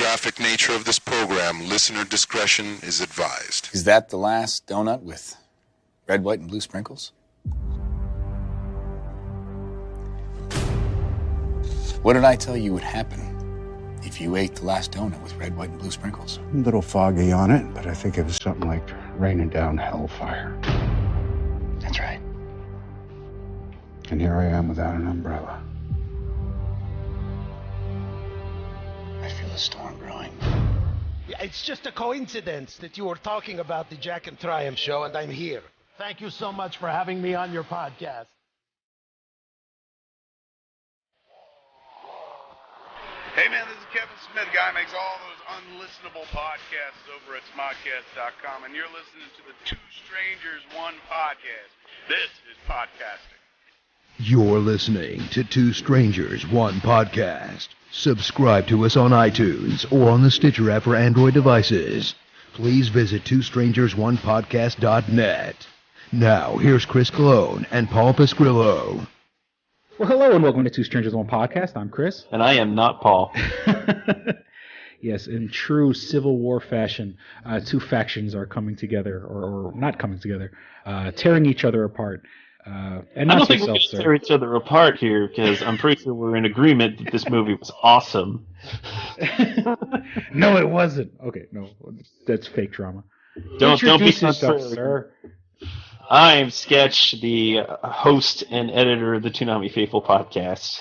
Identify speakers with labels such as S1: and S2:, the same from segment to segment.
S1: graphic nature of this program, listener discretion is advised.
S2: Is that the last donut with red, white, and blue sprinkles? What did I tell you would happen if you ate the last donut with red, white, and blue sprinkles?
S3: A little foggy on it, but I think it was something like raining down hellfire.
S2: That's right.
S3: And here I am without an umbrella.
S2: I feel a storm brewing.
S4: Yeah, it's just a coincidence that you were talking about the Jack and Triumph show, and I'm here. Thank you so much for having me on your podcast.
S5: Hey man, this is Kevin Smith, guy who makes all those unlistenable podcasts over at smodcast.com, and you're listening to the Two Strangers, One Podcast. This is podcasting.
S6: You're listening to Two Strangers, One Podcast. Subscribe to us on iTunes or on the Stitcher app for Android devices. Please visit twostrangersonepodcast.net. Now, here's Chris Cologne and Paul Pasquillo.
S7: Well, hello and welcome to Two Strangers, One Podcast. I'm Chris.
S8: And I am not Paul.
S7: Yes, in true Civil War fashion, two factions are coming together, or not coming together, tearing each other apart. And
S8: I don't think we're going to tear each other apart here, because I'm pretty sure we're in agreement that this movie was awesome.
S7: No, it wasn't. Okay, no, that's fake drama.
S8: Don't be
S7: yourself, sir.
S8: I'm Sketch, the host and editor of the Toonami Faithful podcast.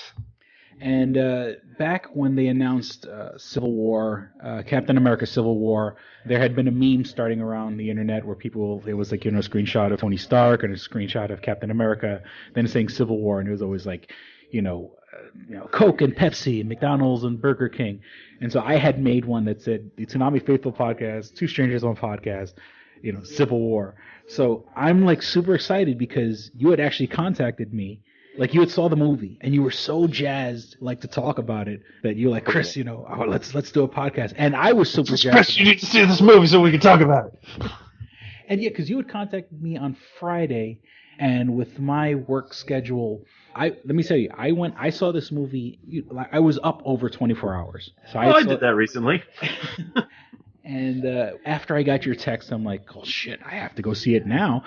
S7: And back when they announced Civil War, Captain America Civil War, there had been a meme starting around the internet where it was like, a screenshot of Tony Stark and a screenshot of Captain America, then saying Civil War, and it was always like, Coke and Pepsi and McDonald's and Burger King. And so I had made one that said, the Toonami Faithful podcast, Two Strangers, One Podcast, Civil War. So I'm like super excited because you had actually contacted me. Like you had saw the movie and you were so jazzed like to talk about it that you're like, Chris, let's do a podcast. And I was super jazzed.
S8: Chris, you need to see this movie so we can talk about it.
S7: And yeah, because you had contacted me on Friday, and with my work schedule, let me tell you, I saw this movie. I was up over 24 hours. So I
S8: did that recently.
S7: And after I got your text, I'm like, oh, shit, I have to go see it now.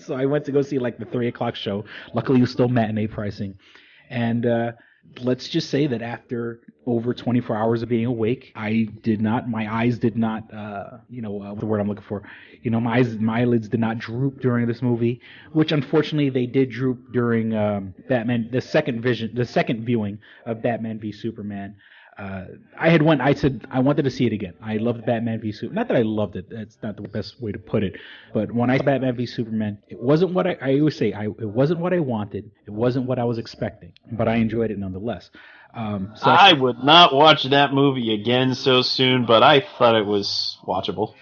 S7: So I went to go see like the 3 o'clock show. Luckily, it was still matinee pricing. And let's just say that after over 24 hours of being awake, my eyes did not, the word I'm looking for, my eyelids did not droop during this movie, which unfortunately they did droop during Batman, the second viewing of Batman v Superman. I said I wanted to see it again. I loved Batman v Superman. Not that I loved it. That's not the best way to put it. But when I saw Batman v Superman, it wasn't what I always say. It wasn't what I wanted. It wasn't what I was expecting. But I enjoyed it nonetheless. So
S8: I would not watch that movie again so soon, but I thought it was watchable.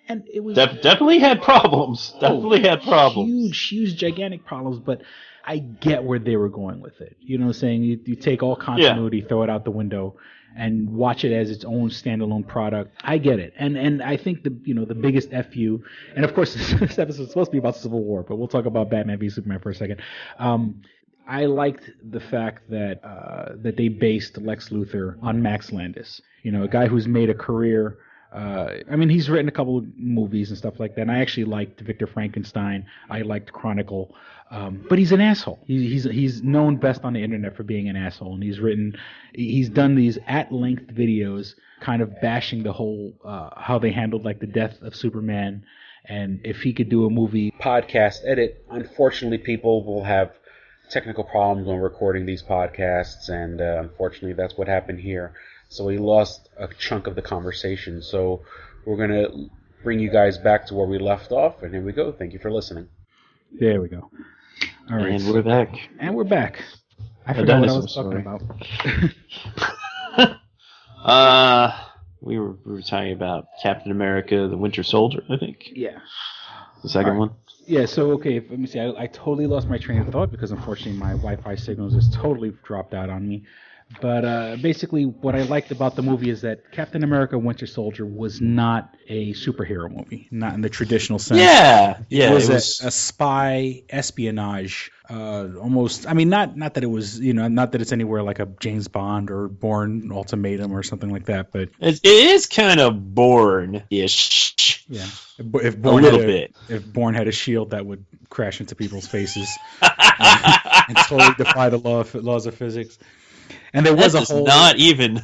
S7: And it was
S8: definitely had problems.
S7: Huge, gigantic problems. But I get where they were going with it. You know what I'm saying? You take all continuity, throw it out the window, and watch it as its own standalone product. I get it. And I think the biggest FU, and of course this episode is supposed to be about Civil War, but we'll talk about Batman v Superman for a second. I liked the fact that that they based Lex Luthor on Max Landis. A guy who's made a career. He's written a couple of movies and stuff like that. And I actually liked Victor Frankenstein. I liked Chronicle. But he's an asshole. He's known best on the internet for being an asshole. And he's done these at-length videos kind of bashing the whole, how they handled like the death of Superman. And if he could do a movie podcast edit, unfortunately people will have technical problems when recording these podcasts. And unfortunately that's what happened here. So we lost a chunk of the conversation. So we're going to bring you guys back to where we left off. And here we go. Thank you for listening. There we go. All right.
S8: And we're back.
S7: I forgot what I was talking
S8: about. We were talking about Captain America, the Winter Soldier, I think.
S7: Yeah.
S8: The second one.
S7: Yeah, so, okay, let me see. I totally lost my train of thought because, unfortunately, my Wi-Fi signals just totally dropped out on me. But basically, what I liked about the movie is that Captain America: Winter Soldier was not a superhero movie, not in the traditional sense.
S8: Yeah,
S7: it was a spy espionage. Almost. I mean, not that it was, not that it's anywhere like a James Bond or Bourne Ultimatum or something like that, but
S8: it is kind of Bourne-ish.
S7: Yeah,
S8: if Bourne a little bit.
S7: If Bourne had a shield that would crash into people's faces and totally defy the laws of physics. And there was
S8: not even.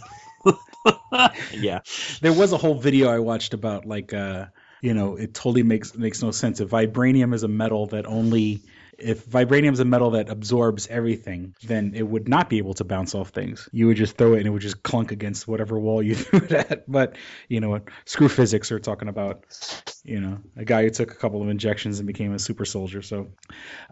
S8: Yeah,
S7: there was a whole video I watched about like it totally makes no sense. If vibranium is a metal that absorbs everything, then it would not be able to bounce off things. You would just throw it and it would just clunk against whatever wall you threw it at. But you know what? Screw physics. We're talking about, a guy who took a couple of injections and became a super soldier. So,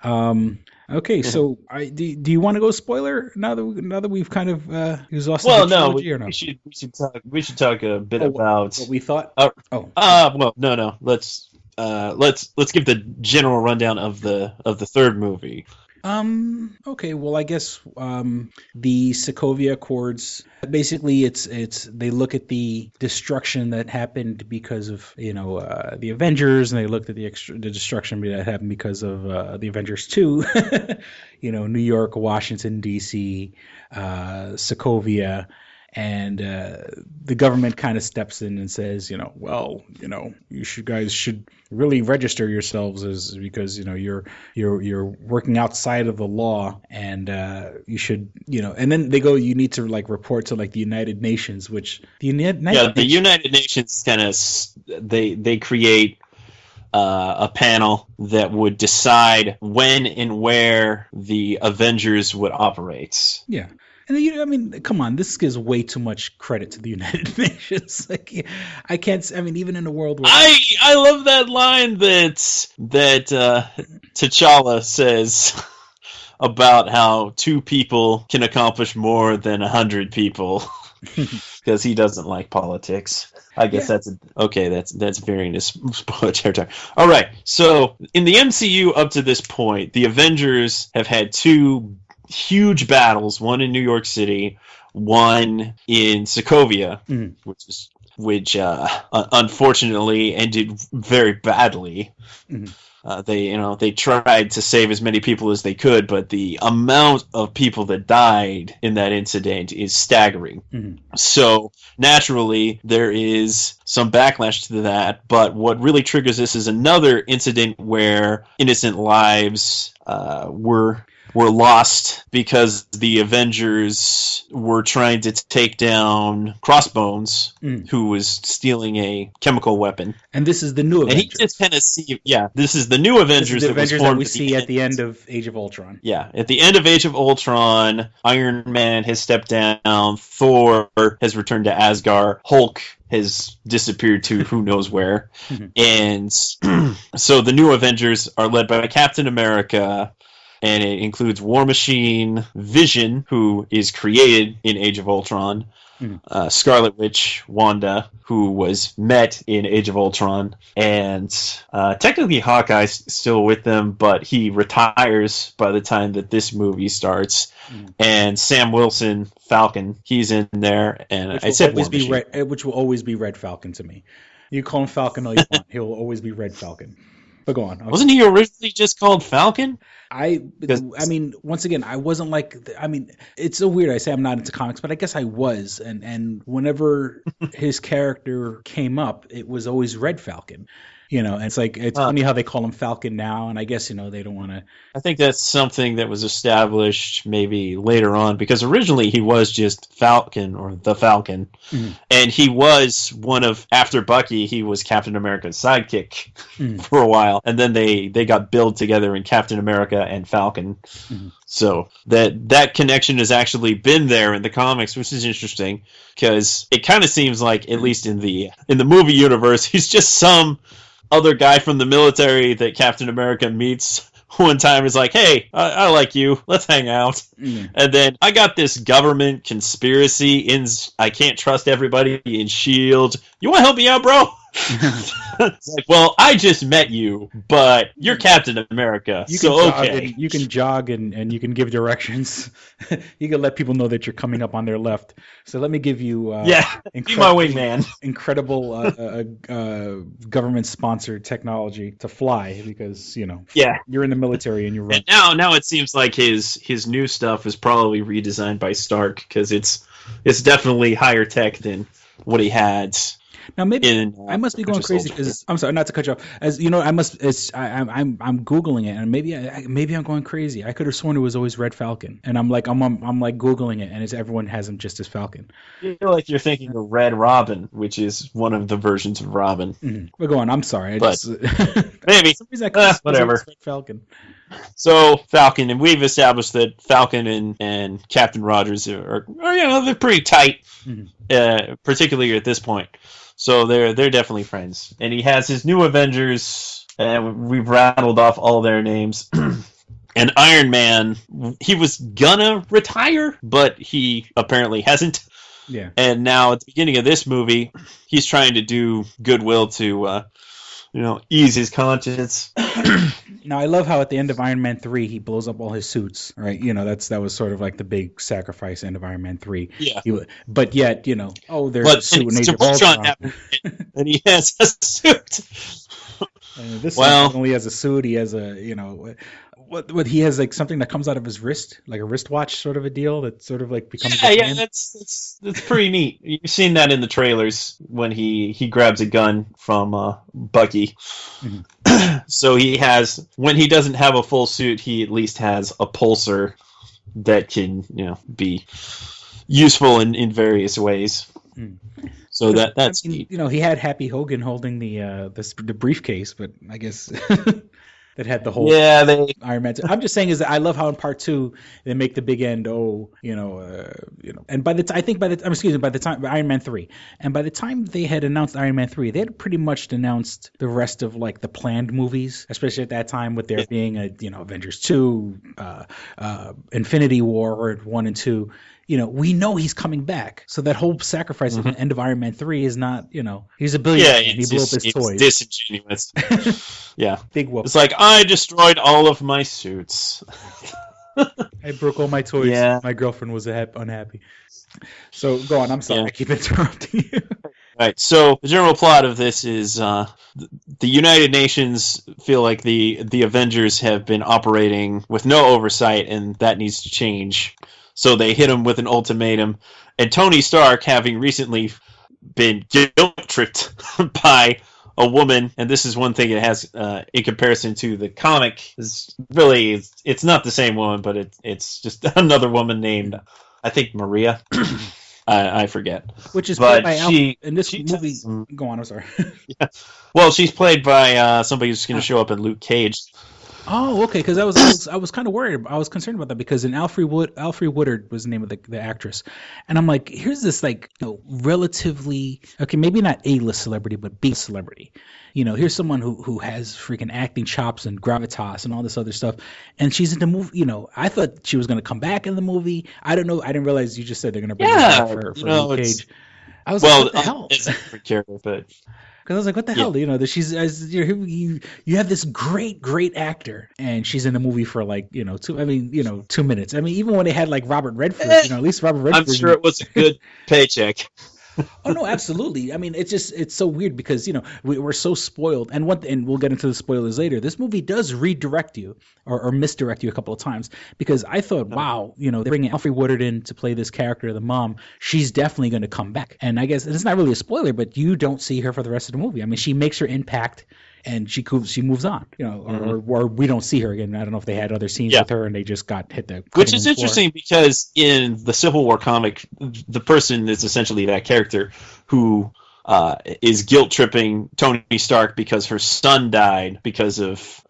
S7: okay. So, do you want to go spoiler now that we've kind of exhausted the trilogy, or no?
S8: We should talk a bit about
S7: what we thought.
S8: Well, no. Let's give the general rundown of the third movie.
S7: Okay. Well, I guess the Sokovia Accords. Basically, it's they look at the destruction that happened because of the Avengers, and they looked at the destruction that happened because of the Avengers 2. New York, Washington D.C., Sokovia. And the government kind of steps in and says, you guys should really register yourselves because you're working outside of the law, and you should and then they go, you need to report to the United Nations, which the United
S8: Nations kind of they create a panel that would decide when and where the Avengers would operate.
S7: Yeah. And come on, this gives way too much credit to the United Nations. I can't. Even in a world where
S8: I love that line that T'Challa says about how 2 people can accomplish more than 100 people, because he doesn't like politics. I guess that's very into spoiler territory. All right, so in the MCU up to this point, the Avengers have had 2 huge battles, one in New York City, one in Sokovia, which unfortunately ended very badly. They tried to save as many people as they could, but the amount of people that died in that incident is staggering. So naturally, there is some backlash to that, but what really triggers this is another incident where innocent lives were lost because the Avengers were trying to take down Crossbones, who was stealing a chemical weapon.
S7: And this is the new Avengers.
S8: And he just kind of this is the new Avengers,
S7: that we see at the end of Age of Ultron.
S8: Yeah, at the end of Age of Ultron, Iron Man has stepped down, Thor has returned to Asgard, Hulk has disappeared to who knows where. And so the new Avengers are led by Captain America, and it includes War Machine, Vision, who is created in Age of Ultron, Scarlet Witch, Wanda, who was met in Age of Ultron, and technically Hawkeye's still with them, but he retires by the time that this movie starts. And Sam Wilson, Falcon, he's in there, and I said War Machine.
S7: Which will always be Red Falcon to me. You call him Falcon all you want, he'll always be Red Falcon. But go on. Okay.
S8: Wasn't he originally just called Falcon?
S7: Once again, I wasn't it's so weird. I say I'm not into comics, but I guess I was. And whenever his character came up, it was always Red Falcon. And it's funny how they call him Falcon now, and I guess, they don't want to...
S8: I think that's something that was established maybe later on, because originally he was just Falcon, or the Falcon, and he was after Bucky, he was Captain America's sidekick for a while, and then they got billed together in Captain America and Falcon. So that connection has actually been there in the comics, which is interesting, because it kind of seems like, at least in the movie universe, he's just some other guy from the military that Captain America meets one time, is like, hey, I like you, let's hang out. And then I got this government conspiracy I can't trust everybody in S.H.I.E.L.D. You want to help me out, bro? It's like, well, I just met you, but you're Captain America, okay.
S7: You can jog and you can give directions. You can let people know that you're coming up on their left. So let me give you
S8: be my wingman.
S7: Incredible government-sponsored technology to fly because you're in the military and you're running.
S8: And now it seems like his new stuff is probably redesigned by Stark because it's definitely higher tech than what he had.
S7: Now maybe I must be going crazy because I'm sorry not to cut you off. As you know, I'm googling it and maybe I'm going crazy. I could have sworn it was always Red Falcon, and I'm like googling it and everyone has him just as Falcon.
S8: You feel like you're thinking of Red Robin, which is one of the versions of Robin.
S7: Mm-hmm. But go on. I'm sorry.
S8: Maybe
S7: for some reason I
S8: whatever.
S7: Red Falcon.
S8: So Falcon, and we've established that Falcon and Captain Rogers are they're pretty tight, particularly at this point. So they're definitely friends. And he has his new Avengers, and we've rattled off all their names. And Iron Man, he was gonna retire, but he apparently hasn't.
S7: Yeah.
S8: And now at the beginning of this movie, he's trying to do goodwill to ease his conscience.
S7: Now I love how at the end of Iron Man 3 he blows up all his suits, right? That was sort of like the big sacrifice end of Iron Man 3.
S8: Yeah.
S7: But yet, there's a suit in Age of Ultron.
S8: And he has a suit.
S7: And this one only has a suit. He has what he has like something that comes out of his wrist, like a wristwatch sort of a deal that sort of like becomes.
S8: Yeah, that's pretty neat. You've seen that in the trailers when he grabs a gun from Bucky. Mm-hmm. So he has, when he doesn't have a full suit, he at least has a pulsar that can be useful in various ways. Mm. So that's neat.
S7: He had Happy Hogan holding the briefcase, but I guess. That had the whole Iron Man. I'm just saying is that I love how in part 2 they make the big end. And by the time Iron Man 3, and by the time they had announced Iron Man 3, they had pretty much announced the rest of like the planned movies, especially at that time with there being Avengers 2, Infinity War 1 and 2. We know he's coming back. So that whole sacrifice at the end of Iron Man 3 is not, he's a billionaire. Yeah, he blew up his toys.
S8: Disingenuous. Yeah.
S7: Big whoop.
S8: It's like, I destroyed all of my suits.
S7: I broke all my toys.
S8: Yeah.
S7: My girlfriend was unhappy. So go on. I'm sorry. I keep interrupting you.
S8: Right. So the general plot of this is the United Nations feel like the Avengers have been operating with no oversight, and that needs to change. So they hit him with an ultimatum, and Tony Stark, having recently been guilt-tripped by a woman, and this is one thing it has in comparison to the comic, is really it's not the same woman, but it's just another woman named, I think, Maria. I forget.
S7: Which is played by in this movie. Go on, I'm sorry.
S8: Yeah. Well, she's played by somebody who's going to show up in Luke Cage.
S7: Oh, okay. Because I was kind of worried. I was concerned about that because Alfre Woodard was the name of the actress, and I'm like, here's this like relatively maybe not A-list celebrity, but B celebrity. Here's someone who has freaking acting chops and gravitas and all this other stuff, and she's in the movie. I thought she was going to come back in the movie. I don't know. I didn't realize you just said they're going to bring her back for Luke Cage. I was like, what the hell?
S8: It's a different character, but.
S7: Because I was like, what the hell? You have this great actor, and she's in the movie for 2 minutes. I mean, even when they had like Robert Redford, at least Robert Redford.
S8: I'm sure it was a good paycheck.
S7: Oh no, absolutely. I mean, it's so weird because we're so spoiled, and we'll get into the spoilers later. This movie does redirect you or misdirect you a couple of times because I thought, wow, they're bringing Alfre Woodard in to play this character, the mom. She's definitely going to come back, and I guess it's not really a spoiler, but you don't see her for the rest of the movie. I mean, she makes her impact. And she moves on, or we don't see her again. I don't know if they had other scenes with her and they just got hit the.
S8: Which is interesting because in the Civil War comic, the person is essentially that character who is guilt tripping Tony Stark because her son died because of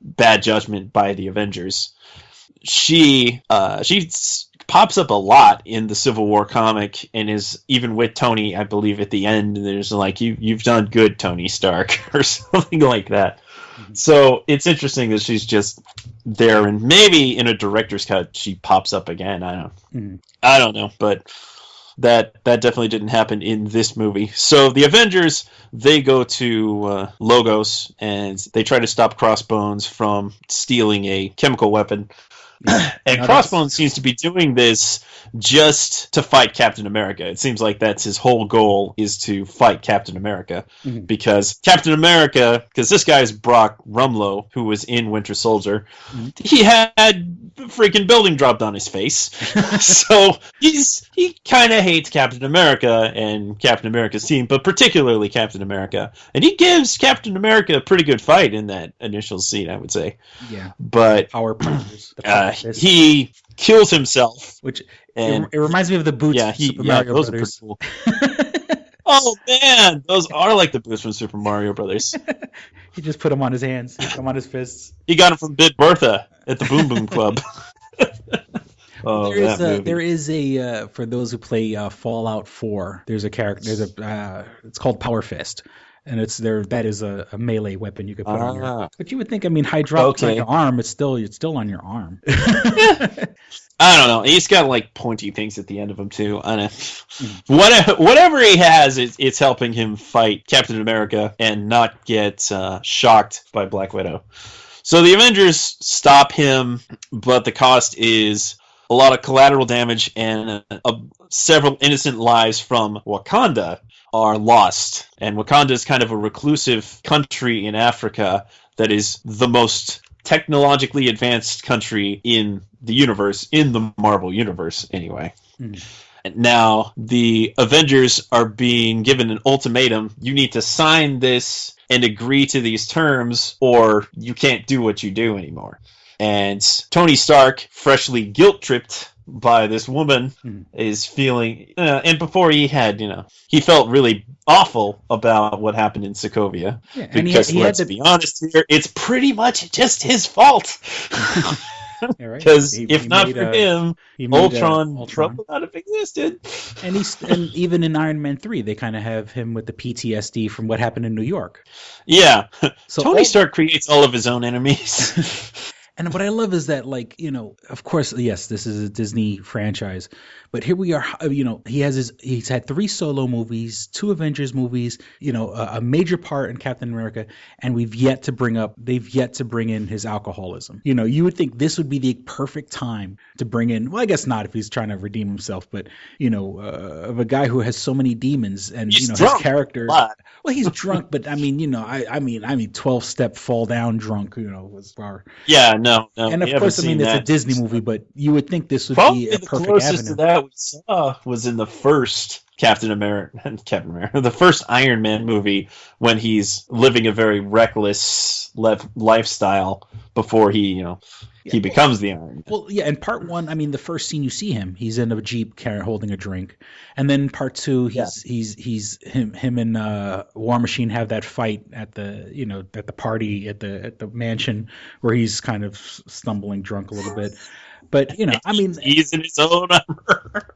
S8: bad judgment by the Avengers. She pops up a lot in the Civil War comic and is even with Tony, I believe, at the end. There's like, you've done good, Tony Stark, or something like that. Mm-hmm. So it's interesting that she's just there, and maybe in a director's cut she pops up again. I don't know, but that definitely didn't happen in this movie. So the Avengers, they go to Logos and they try to stop Crossbones from stealing a chemical weapon. And Crossbones seems to be doing this just to fight Captain America. It seems like that's his whole goal, is to fight Captain America. Because Captain America, because this guy's Brock Rumlow, who was in Winter Soldier, he had freaking building dropped on his face. So he kind of hates Captain America and Captain America's team, but particularly Captain America. And he gives Captain America a pretty good fight in that initial scene, I would say.
S7: Yeah.
S8: But
S7: power punches.
S8: He kills himself.
S7: Which it reminds me of the boots from Super Mario
S8: those
S7: Brothers.
S8: are pretty cool. Oh man, those are like the boots from Super Mario Brothers.
S7: He just put them on his hands, put them on his fists.
S8: He got them from Big Bertha at the Boom Boom Club.
S7: There is a for those who play Fallout 4. There's a character. It's called Power Fist. And that is a melee weapon you could put on your. But you would think, I mean, hydraulics on your arm. It's still on your arm.
S8: I don't know. He's got like pointy things at the end of him too. I don't know. Whatever he has, it's helping him fight Captain America and not get shocked by Black Widow. So the Avengers stop him, but the cost is a lot of collateral damage and several innocent lives from Wakanda are lost. And Wakanda is kind of a reclusive country in Africa that is the most technologically advanced country in the universe, in the Marvel universe anyway. And now the Avengers are being given an ultimatum. You need to sign this and agree to these terms or you can't do what you do anymore. And Tony Stark, freshly guilt-tripped by this woman, is feeling... and before he had, he felt really awful about what happened in Sokovia. Yeah, because let's be honest here, it's pretty much just his fault. Because if not for him, Ultron would not have existed.
S7: And even in Iron Man 3, they kind of have him with the PTSD from what happened in New York.
S8: Yeah. So Tony Stark creates all of his own enemies.
S7: And what I love is that, of course, yes, this is a Disney franchise, but here we are, he's had 3 solo movies, 2 Avengers movies, a major part in Captain America, and they've yet to bring in his alcoholism. You would think this would be the perfect time to bring in, well, I guess not if he's trying to redeem himself, but, of a guy who has so many demons and, his character. Well, he's drunk, but I mean, 12-step fall down drunk, was far.
S8: Yeah, no.
S7: And of course, it's a Disney movie, but you would think this would be a perfect avenue.
S8: The closest to that we saw was in the first Captain America, the first Iron Man movie, when he's living a very reckless lifestyle before he becomes the Iron Man.
S7: Well, yeah, in part 1, the first scene you see him, he's in a Jeep holding a drink, and then part 2, he's him and War Machine have that fight at the at the party at the mansion where he's kind of stumbling drunk a little bit, but
S8: he's in his own armor.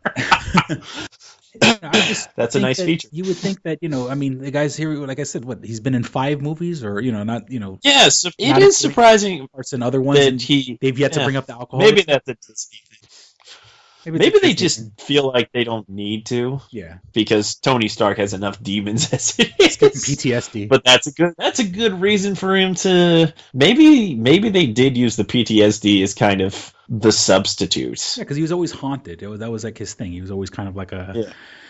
S8: That's a nice feature.
S7: You would think that the guys here, like I said, he's been in 5 movies, or not.
S8: Yes, it is surprising.
S7: Parts and other ones
S8: that
S7: they've yet to bring up the alcohol.
S8: Maybe that's a Disney thing. Maybe they just feel like they don't need to.
S7: Yeah. Because
S8: Tony Stark has enough demons as it is.
S7: PTSD.
S8: But that's a good reason for him to maybe they did use the PTSD as kind of the substitute.
S7: Yeah, because he was always haunted. That was like his thing. He was always kind of like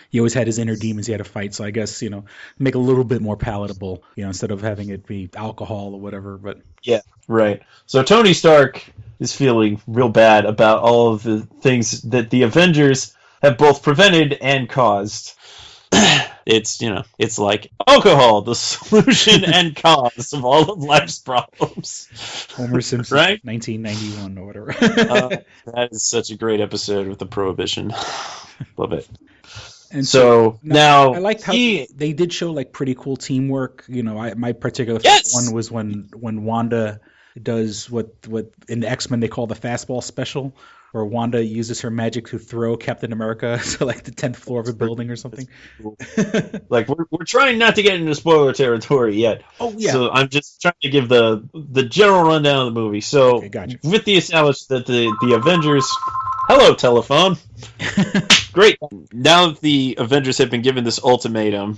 S7: he always had his inner demons he had to fight. So I guess, make a little bit more palatable, instead of having it be alcohol or whatever. But
S8: yeah, right. So Tony Stark is feeling real bad about all of the things that the Avengers have both prevented and caused. It's like alcohol, the solution and cause of all of life's problems.
S7: Homer Simpson,
S8: right?
S7: 1991 or whatever.
S8: That is such a great episode with the Prohibition. Love it.
S7: And
S8: so now
S7: I liked how they did show pretty cool teamwork. My particular favorite one was when Wanda does what in the X-Men they call the fastball special, where Wanda uses her magic to throw Captain America to the 10th floor of a building or something.
S8: Cool. We're trying not to get into spoiler territory yet.
S7: Oh yeah.
S8: So I'm just trying to give the general rundown of the movie. So
S7: okay, gotcha.
S8: with the established that the Avengers Hello, telephone. Great. Now that the Avengers have been given this ultimatum,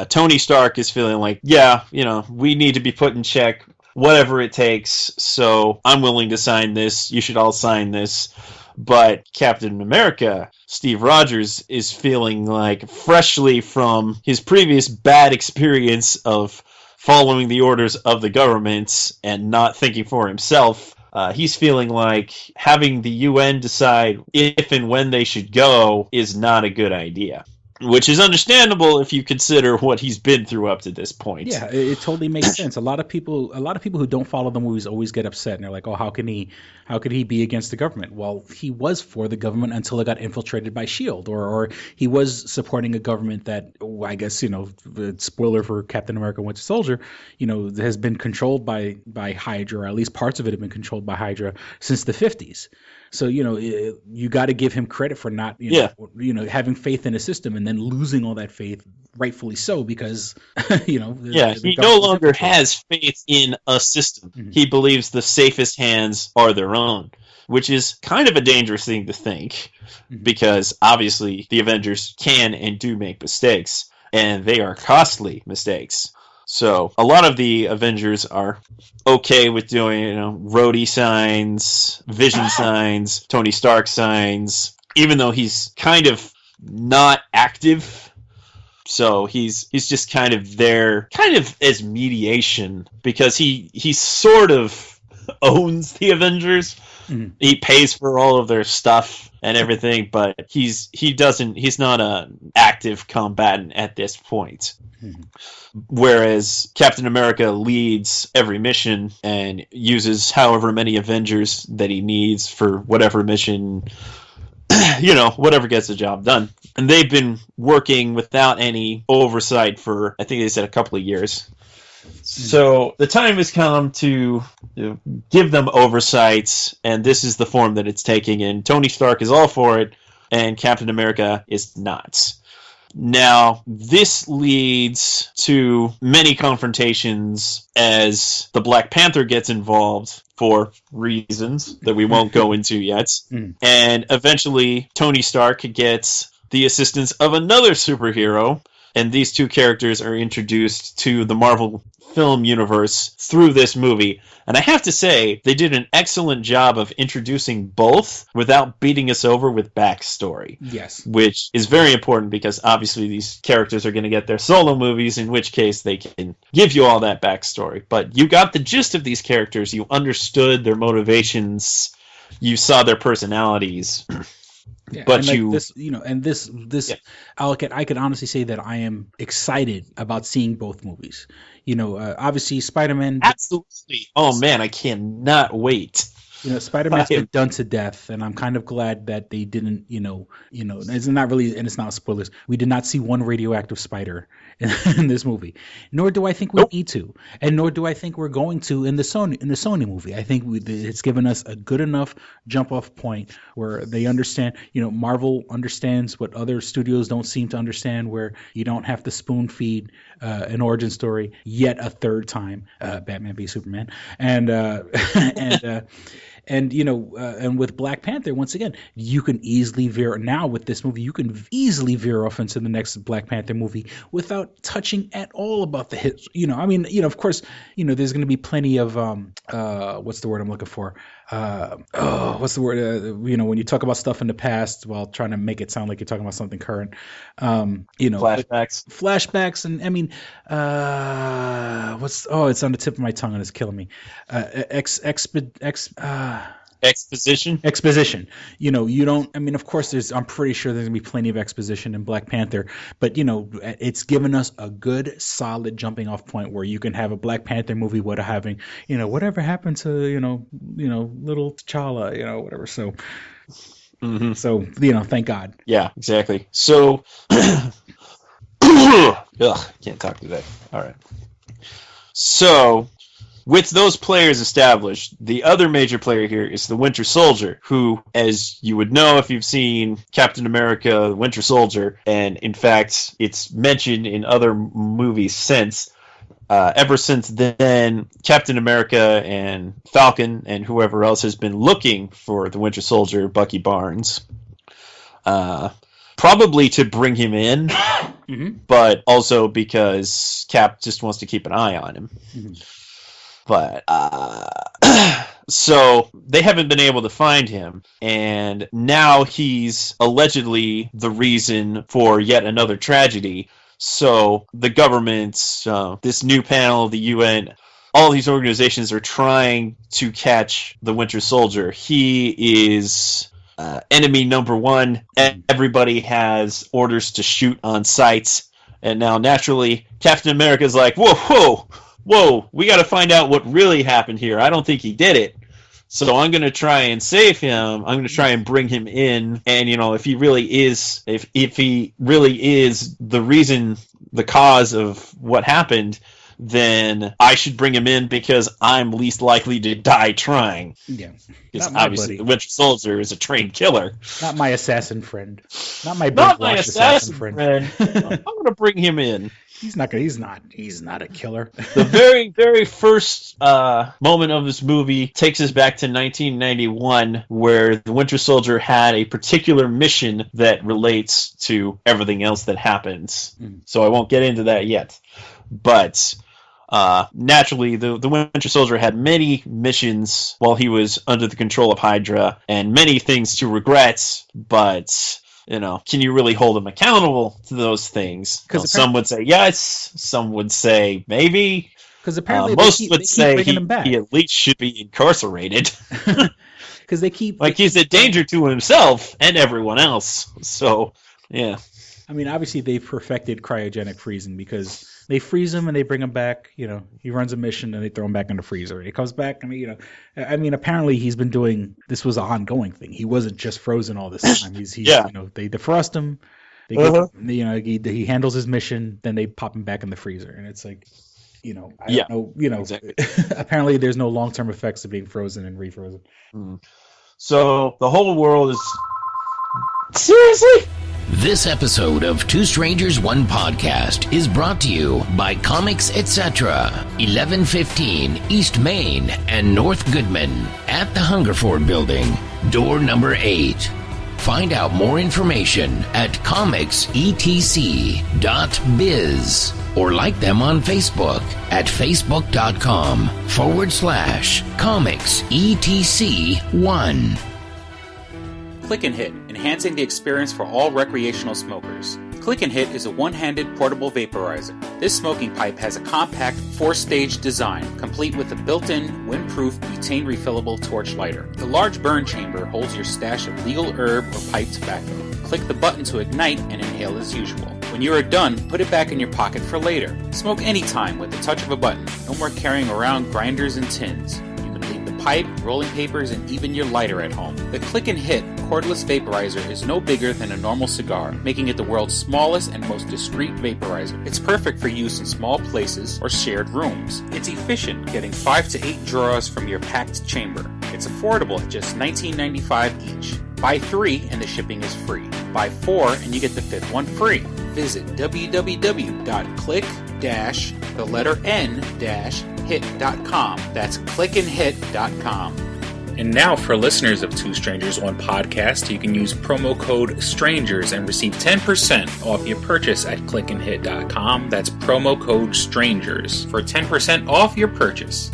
S8: Tony Stark is feeling like, yeah, we need to be put in check, whatever it takes, so I'm willing to sign this. You should all sign this. But Captain America, Steve Rogers, is feeling like, freshly from his previous bad experience of following the orders of the government and not thinking for himself, he's feeling like having the UN decide if and when they should go is not a good idea. Which is understandable if you consider what he's been through up to this point.
S7: Yeah, it totally makes sense. A lot of people who don't follow the movies always get upset and they're like, "Oh, how could he be against the government?" Well, he was for the government until it got infiltrated by SHIELD, or he was supporting a government that, I guess, spoiler for Captain America: Winter Soldier, has been controlled by Hydra, or at least parts of it have been controlled by Hydra since the 50s. So, you got to give him credit for not, having faith in a system and then losing all that faith, rightfully so, because,
S8: he no longer has faith in a system. Mm-hmm. He believes the safest hands are their own, which is kind of a dangerous thing to think, because obviously the Avengers can and do make mistakes, and they are costly mistakes. So a lot of the Avengers are okay with doing, Rhodey signs, Vision signs, Tony Stark signs, even though he's kind of not active. So he's just kind of there, kind of as mediation, because he sort of owns the Avengers. Mm-hmm. He pays for all of their stuff and everything, but he's not an active combatant at this point. Mm-hmm. Whereas Captain America leads every mission and uses however many Avengers that he needs for whatever mission, whatever gets the job done. And they've been working without any oversight for, I think they said, a couple of years. So the time has come to give them oversight, and this is the form that it's taking, and Tony Stark is all for it, and Captain America is not. Now, this leads to many confrontations as the Black Panther gets involved for reasons that we won't go into yet. And eventually, Tony Stark gets the assistance of another superhero, and these two characters are introduced to the Marvel film universe through this movie. And I have to say, they did an excellent job of introducing both without beating us over with backstory.
S7: Yes.
S8: Which is very important, because obviously these characters are going to get their solo movies, in which case they can give you all that backstory. But you got the gist of these characters, you understood their motivations, you saw their personalities.
S7: Yeah, but I could honestly say that I am excited about seeing both movies. Obviously Spider-Man.
S8: Absolutely. Oh man, I cannot wait.
S7: Spider-Man's been done to death, and I'm kind of glad that they didn't, it's not really, and it's not spoilers. We did not see one radioactive spider in this movie, nor do I think we need to, and nor do I think we're going to in the Sony movie. I think it's given us a good enough jump-off point where they understand, Marvel understands what other studios don't seem to understand, where you don't have to spoon-feed an origin story yet a third time, Batman v Superman, and with Black Panther, once again, you can easily veer now with this movie. You can easily veer off into the next Black Panther movie without touching at all about the hits. Of course, there's going to be plenty of what's the word I'm looking for? What's the word? When you talk about stuff in the past while trying to make it sound like you're talking about something current. Flashbacks, and I mean, it's on the tip of my tongue and it's killing me. Exposition. You don't. I mean, of course, I'm pretty sure there's gonna be plenty of exposition in Black Panther, but it's given us a good, solid jumping off point where you can have a Black Panther movie without having, whatever happened to, little T'Challa, whatever. So. Mm-hmm. So thank God.
S8: Yeah, exactly. So, can't talk today. All right. So, with those players established, the other major player here is the Winter Soldier, who, as you would know if you've seen Captain America: Winter Soldier, and in fact, it's mentioned in other movies since, ever since then, Captain America and Falcon and whoever else has been looking for the Winter Soldier, Bucky Barnes, probably to bring him in, but also because Cap just wants to keep an eye on him. But so they haven't been able to find him, and now he's allegedly the reason for yet another tragedy. So the government, this new panel, the UN, all these organizations are trying to catch the Winter Soldier. He is enemy number one. Everybody has orders to shoot on sight, and now naturally Captain America's like, whoa, we got to find out what really happened here. I don't think he did it. So I'm going to try and save him. I'm going to try and bring him in. And, if he really is, if he really is the reason, the cause of what happened, then I should bring him in because I'm least likely to die trying.
S7: Yeah.
S8: Because obviously the Winter Soldier is a trained killer.
S7: Not my assassin friend. Not my
S8: assassin friend. I'm going to bring him in.
S7: He's not a killer.
S8: The very, very first moment of this movie takes us back to 1991, where the Winter Soldier had a particular mission that relates to everything else that happens. So I won't get into that yet. But naturally, the Winter Soldier had many missions while he was under the control of Hydra, and many things to regret, but... can you really hold him accountable to those things? Because some would say yes, some would say maybe.
S7: Because apparently
S8: most would say
S7: he
S8: at least should be incarcerated.
S7: Because they keep
S8: he's a danger to himself and everyone else. So yeah.
S7: I mean, obviously they've perfected cryogenic freezing because they freeze him and they bring him back. He runs a mission and they throw him back in the freezer. He comes back. Apparently he's been doing this was an ongoing thing. He wasn't just frozen all this time. He's they defrost him. They he handles his mission. Then they pop him back in the freezer, and it's like, I don't know. Exactly. Apparently there's no long-term effects of being frozen and refrozen.
S8: So the whole world is seriously.
S9: This episode of Two Strangers, One Podcast is brought to you by Comics Etc., 1115 East Main and North Goodman at the Hungerford Building, door number 8. Find out more information at comicsetc.biz or like them on Facebook at facebook.com/comicsetc1.
S10: Click and Hit, enhancing the experience for all recreational smokers. Click and Hit is a one-handed portable vaporizer. This smoking pipe has a compact 4-stage design, complete with a built-in, windproof, butane refillable torch lighter. The large burn chamber holds your stash of legal herb or pipe tobacco. Click the button to ignite and inhale as usual. When you are done, put it back in your pocket for later. Smoke anytime with the touch of a button. No more carrying around grinders and tins. Pipe, rolling papers, and even your lighter at home. The Click and Hit cordless vaporizer is no bigger than a normal cigar, making it the world's smallest and most discreet vaporizer. It's perfect for use in small places or shared rooms. It's efficient, getting 5 to 8 draws from your packed chamber. It's affordable at just $19.95 each. Buy 3 and the shipping is free. Buy 4 and you get the 5th one free. Visit www.click-hit.com. That's clickandhit.com. And now for listeners of Two Strangers, One Podcast, you can use promo code STRANGERS and receive 10% off your purchase at clickandhit.com. That's promo code STRANGERS for 10% off your purchase.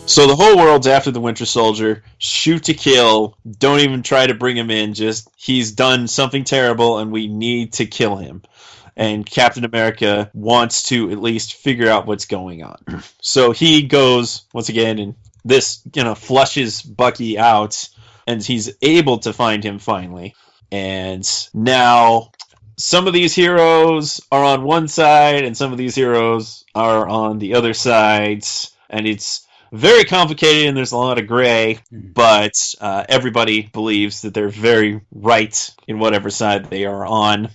S8: So the whole world's after the Winter Soldier. Shoot to kill. Don't even try to bring him in. Just, he's done something terrible and we need to kill him. And Captain America wants to at least figure out what's going on. So he goes, once again, and this, flushes Bucky out, and he's able to find him finally. And now some of these heroes are on one side, and some of these heroes are on the other sides. And it's very complicated, and there's a lot of gray, but everybody believes that they're very right in whatever side they are on.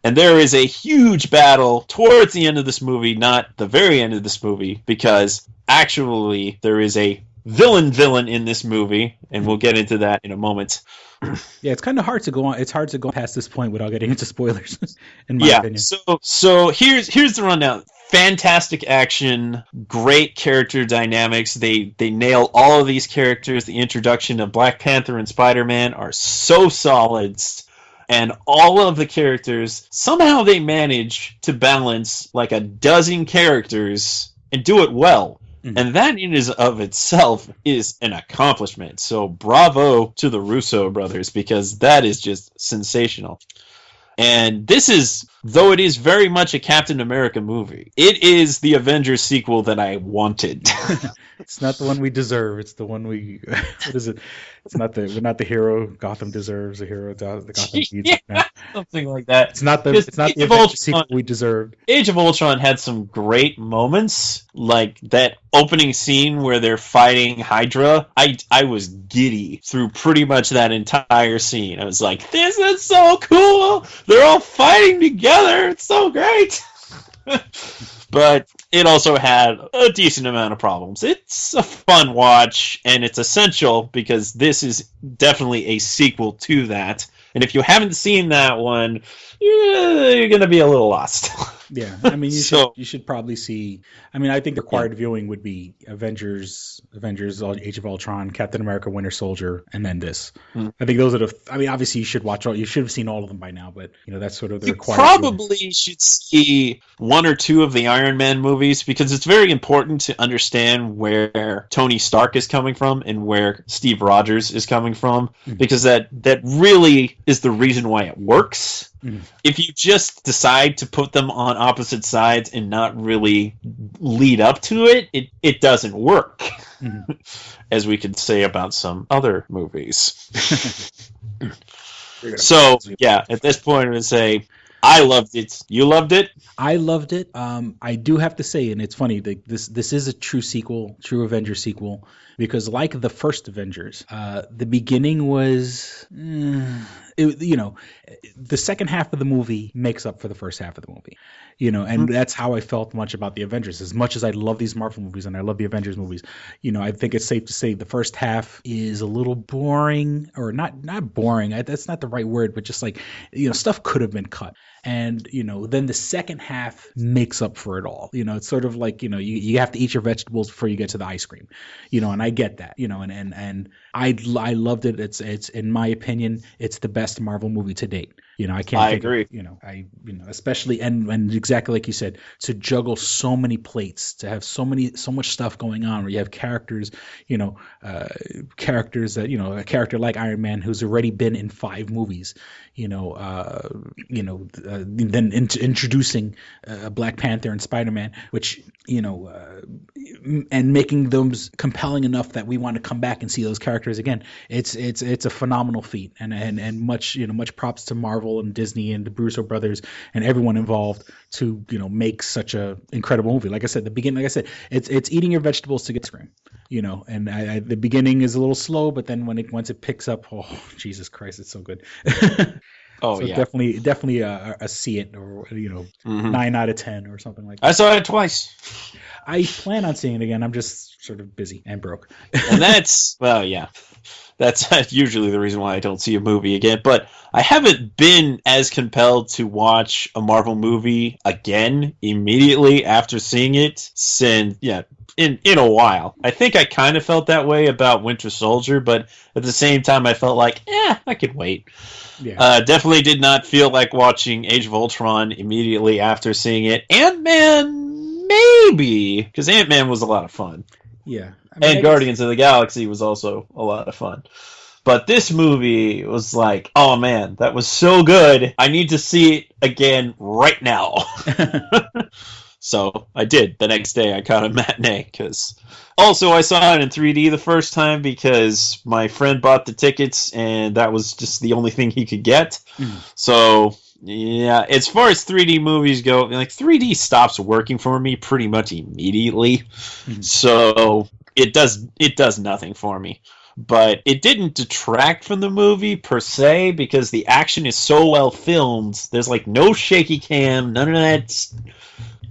S8: And there is a huge battle towards the end of this movie, not the very end of this movie, because actually there is a villain in this movie, and we'll get into that in a moment.
S7: Yeah, it's kind of hard to go on. It's hard to go past this point without getting into spoilers, in my opinion.
S8: So here's the rundown. Fantastic action, great character dynamics. They nail all of these characters. The introduction of Black Panther and Spider-Man are so solid. And all of the characters, somehow they manage to balance like a dozen characters and do it well. Mm-hmm. And that in and of itself is an accomplishment. So bravo to the Russo brothers, because that is just sensational. And this is, though it is very much a Captain America movie, it is the Avengers sequel that I wanted.
S7: It's not the one we deserve. It's the one we. What is it? It's not we're not the hero Gotham deserves. The hero the Gotham needs.
S8: Yeah, something like that.
S7: It's not the Avengers sequel we deserved.
S8: Age of Ultron had some great moments, like that opening scene where they're fighting Hydra. I was giddy through pretty much that entire scene. I was like, this is so cool. They're all fighting together. It's so great. But it also had a decent amount of problems. It's a fun watch, and it's essential because this is definitely a sequel to that. And if you haven't seen that one, you're going to be a little lost.
S7: Yeah, I mean, you should probably see. I mean, I think the required viewing would be Avengers, Age of Ultron, Captain America, Winter Soldier, and then this. I think those are the. I mean, obviously, you should watch all. You should have seen all of them by now, but that's sort of the required. You
S8: probably should see one or two of the Iron Man movies because it's very important to understand where Tony Stark is coming from and where Steve Rogers is coming from, because that really is the reason why it works. If you just decide to put them on opposite sides and not really lead up to it, it doesn't work, as we could say about some other movies. So, yeah, at this point, I'm going to say, I loved it. You loved it?
S7: I loved it. I do have to say, and it's funny, this is a true sequel, true Avengers sequel, because like the first Avengers, the beginning was... the second half of the movie makes up for the first half of the movie, and that's how I felt much about the Avengers. As much as I love these Marvel movies and I love the Avengers movies, I think it's safe to say the first half is a little boring, or not boring. That's not the right word, but just like, stuff could have been cut. And, then the second half makes up for it all. It's sort of like, you have to eat your vegetables before you get to the ice cream, and I get that, and I loved it. It's in my opinion, it's the best Marvel movie to date. I
S8: agree.
S7: Especially and exactly like you said, to juggle so many plates, to have so much stuff going on, where you have characters, characters that, a character like Iron Man who's already been in 5 movies, then introducing Black Panther and Spider-Man, which, and making them compelling enough that we want to come back and see those characters again. It's a phenomenal feat, and much props to Marvel and Disney and the Russo brothers and everyone involved to make such a incredible movie. Like I said, it's eating your vegetables to get scream. And the beginning is a little slow, but then once it picks up, oh Jesus Christ, it's so good.
S8: Oh,
S7: so
S8: yeah.
S7: Definitely a see it, or 9 out of 10 or something like that.
S8: I saw it twice.
S7: I plan on seeing it again. I'm just sort of busy and broke.
S8: And that's usually the reason why I don't see a movie again. But I haven't been as compelled to watch a Marvel movie again immediately after seeing it since in a while. I think I kind of felt that way about Winter Soldier, but at the same time I felt like, I could wait. Yeah. Definitely did not feel like watching Age of Ultron immediately after seeing it. Ant-Man, maybe, because Ant-Man was a lot of fun.
S7: Yeah.
S8: And Guardians of the Galaxy was also a lot of fun. But this movie was like, oh man, that was so good. I need to see it again right now. So I did. The next day I caught a matinee, because also I saw it in 3D the first time because my friend bought the tickets and that was just the only thing he could get. So yeah, as far as 3D movies go, like 3D stops working for me pretty much immediately. So it does nothing for me. But it didn't detract from the movie per se, because the action is so well filmed. There's like no shaky cam, none of that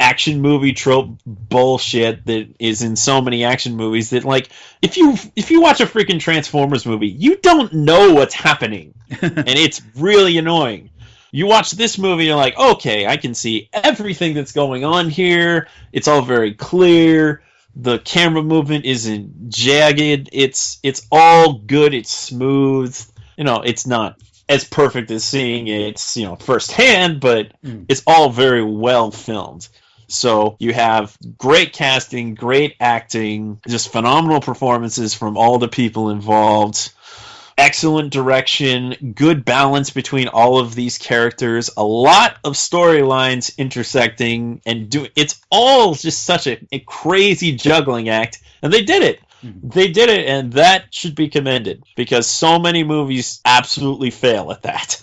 S8: action movie trope bullshit that is in so many action movies that, like, if you watch a freaking Transformers movie, you don't know what's happening, and it's really annoying. You watch this movie, you're like, okay, I can see everything that's going on here. It's all very clear. The camera movement isn't jagged. It's all good. It's smooth. You know, it's not as perfect as seeing it, firsthand, but it's all very well filmed. So you have great casting, great acting, just phenomenal performances from all the people involved. Excellent direction, good balance between all of these characters, a lot of storylines intersecting, and it's all just such a crazy juggling act, and they did it. They did it, and that should be commended, because so many movies absolutely fail at that.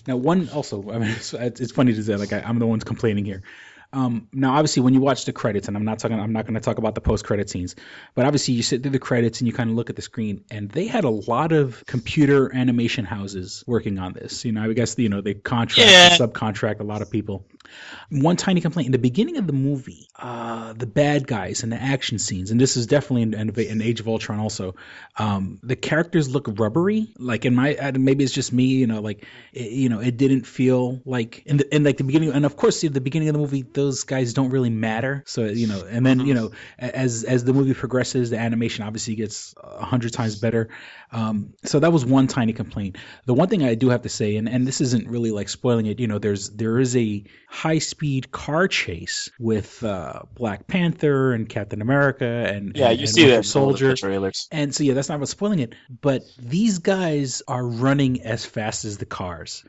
S7: Now, it's funny to say, like, I'm the one complaining here. Now, obviously, when you watch the credits, and I'm not going to talk about the post-credit scenes, but obviously you sit through the credits and you kind of look at the screen, and they had a lot of computer animation houses working on this. I guess they contract, subcontract a lot of people. One tiny complaint in the beginning of the movie, the bad guys and the action scenes, and this is definitely in Age of Ultron also. The characters look rubbery. Like maybe it's just me. It didn't feel like in the beginning, and of course, at the beginning of the movie, those guys don't really matter. So and then as the movie progresses, the animation obviously gets 100 times better. So that was one tiny complaint. The one thing I do have to say, and this isn't really like spoiling it, there is a high-speed car chase with Black Panther and Captain America and
S8: see that
S7: Soldier
S8: trailers.
S7: And so that's not about spoiling it, but these guys are running as fast as the cars.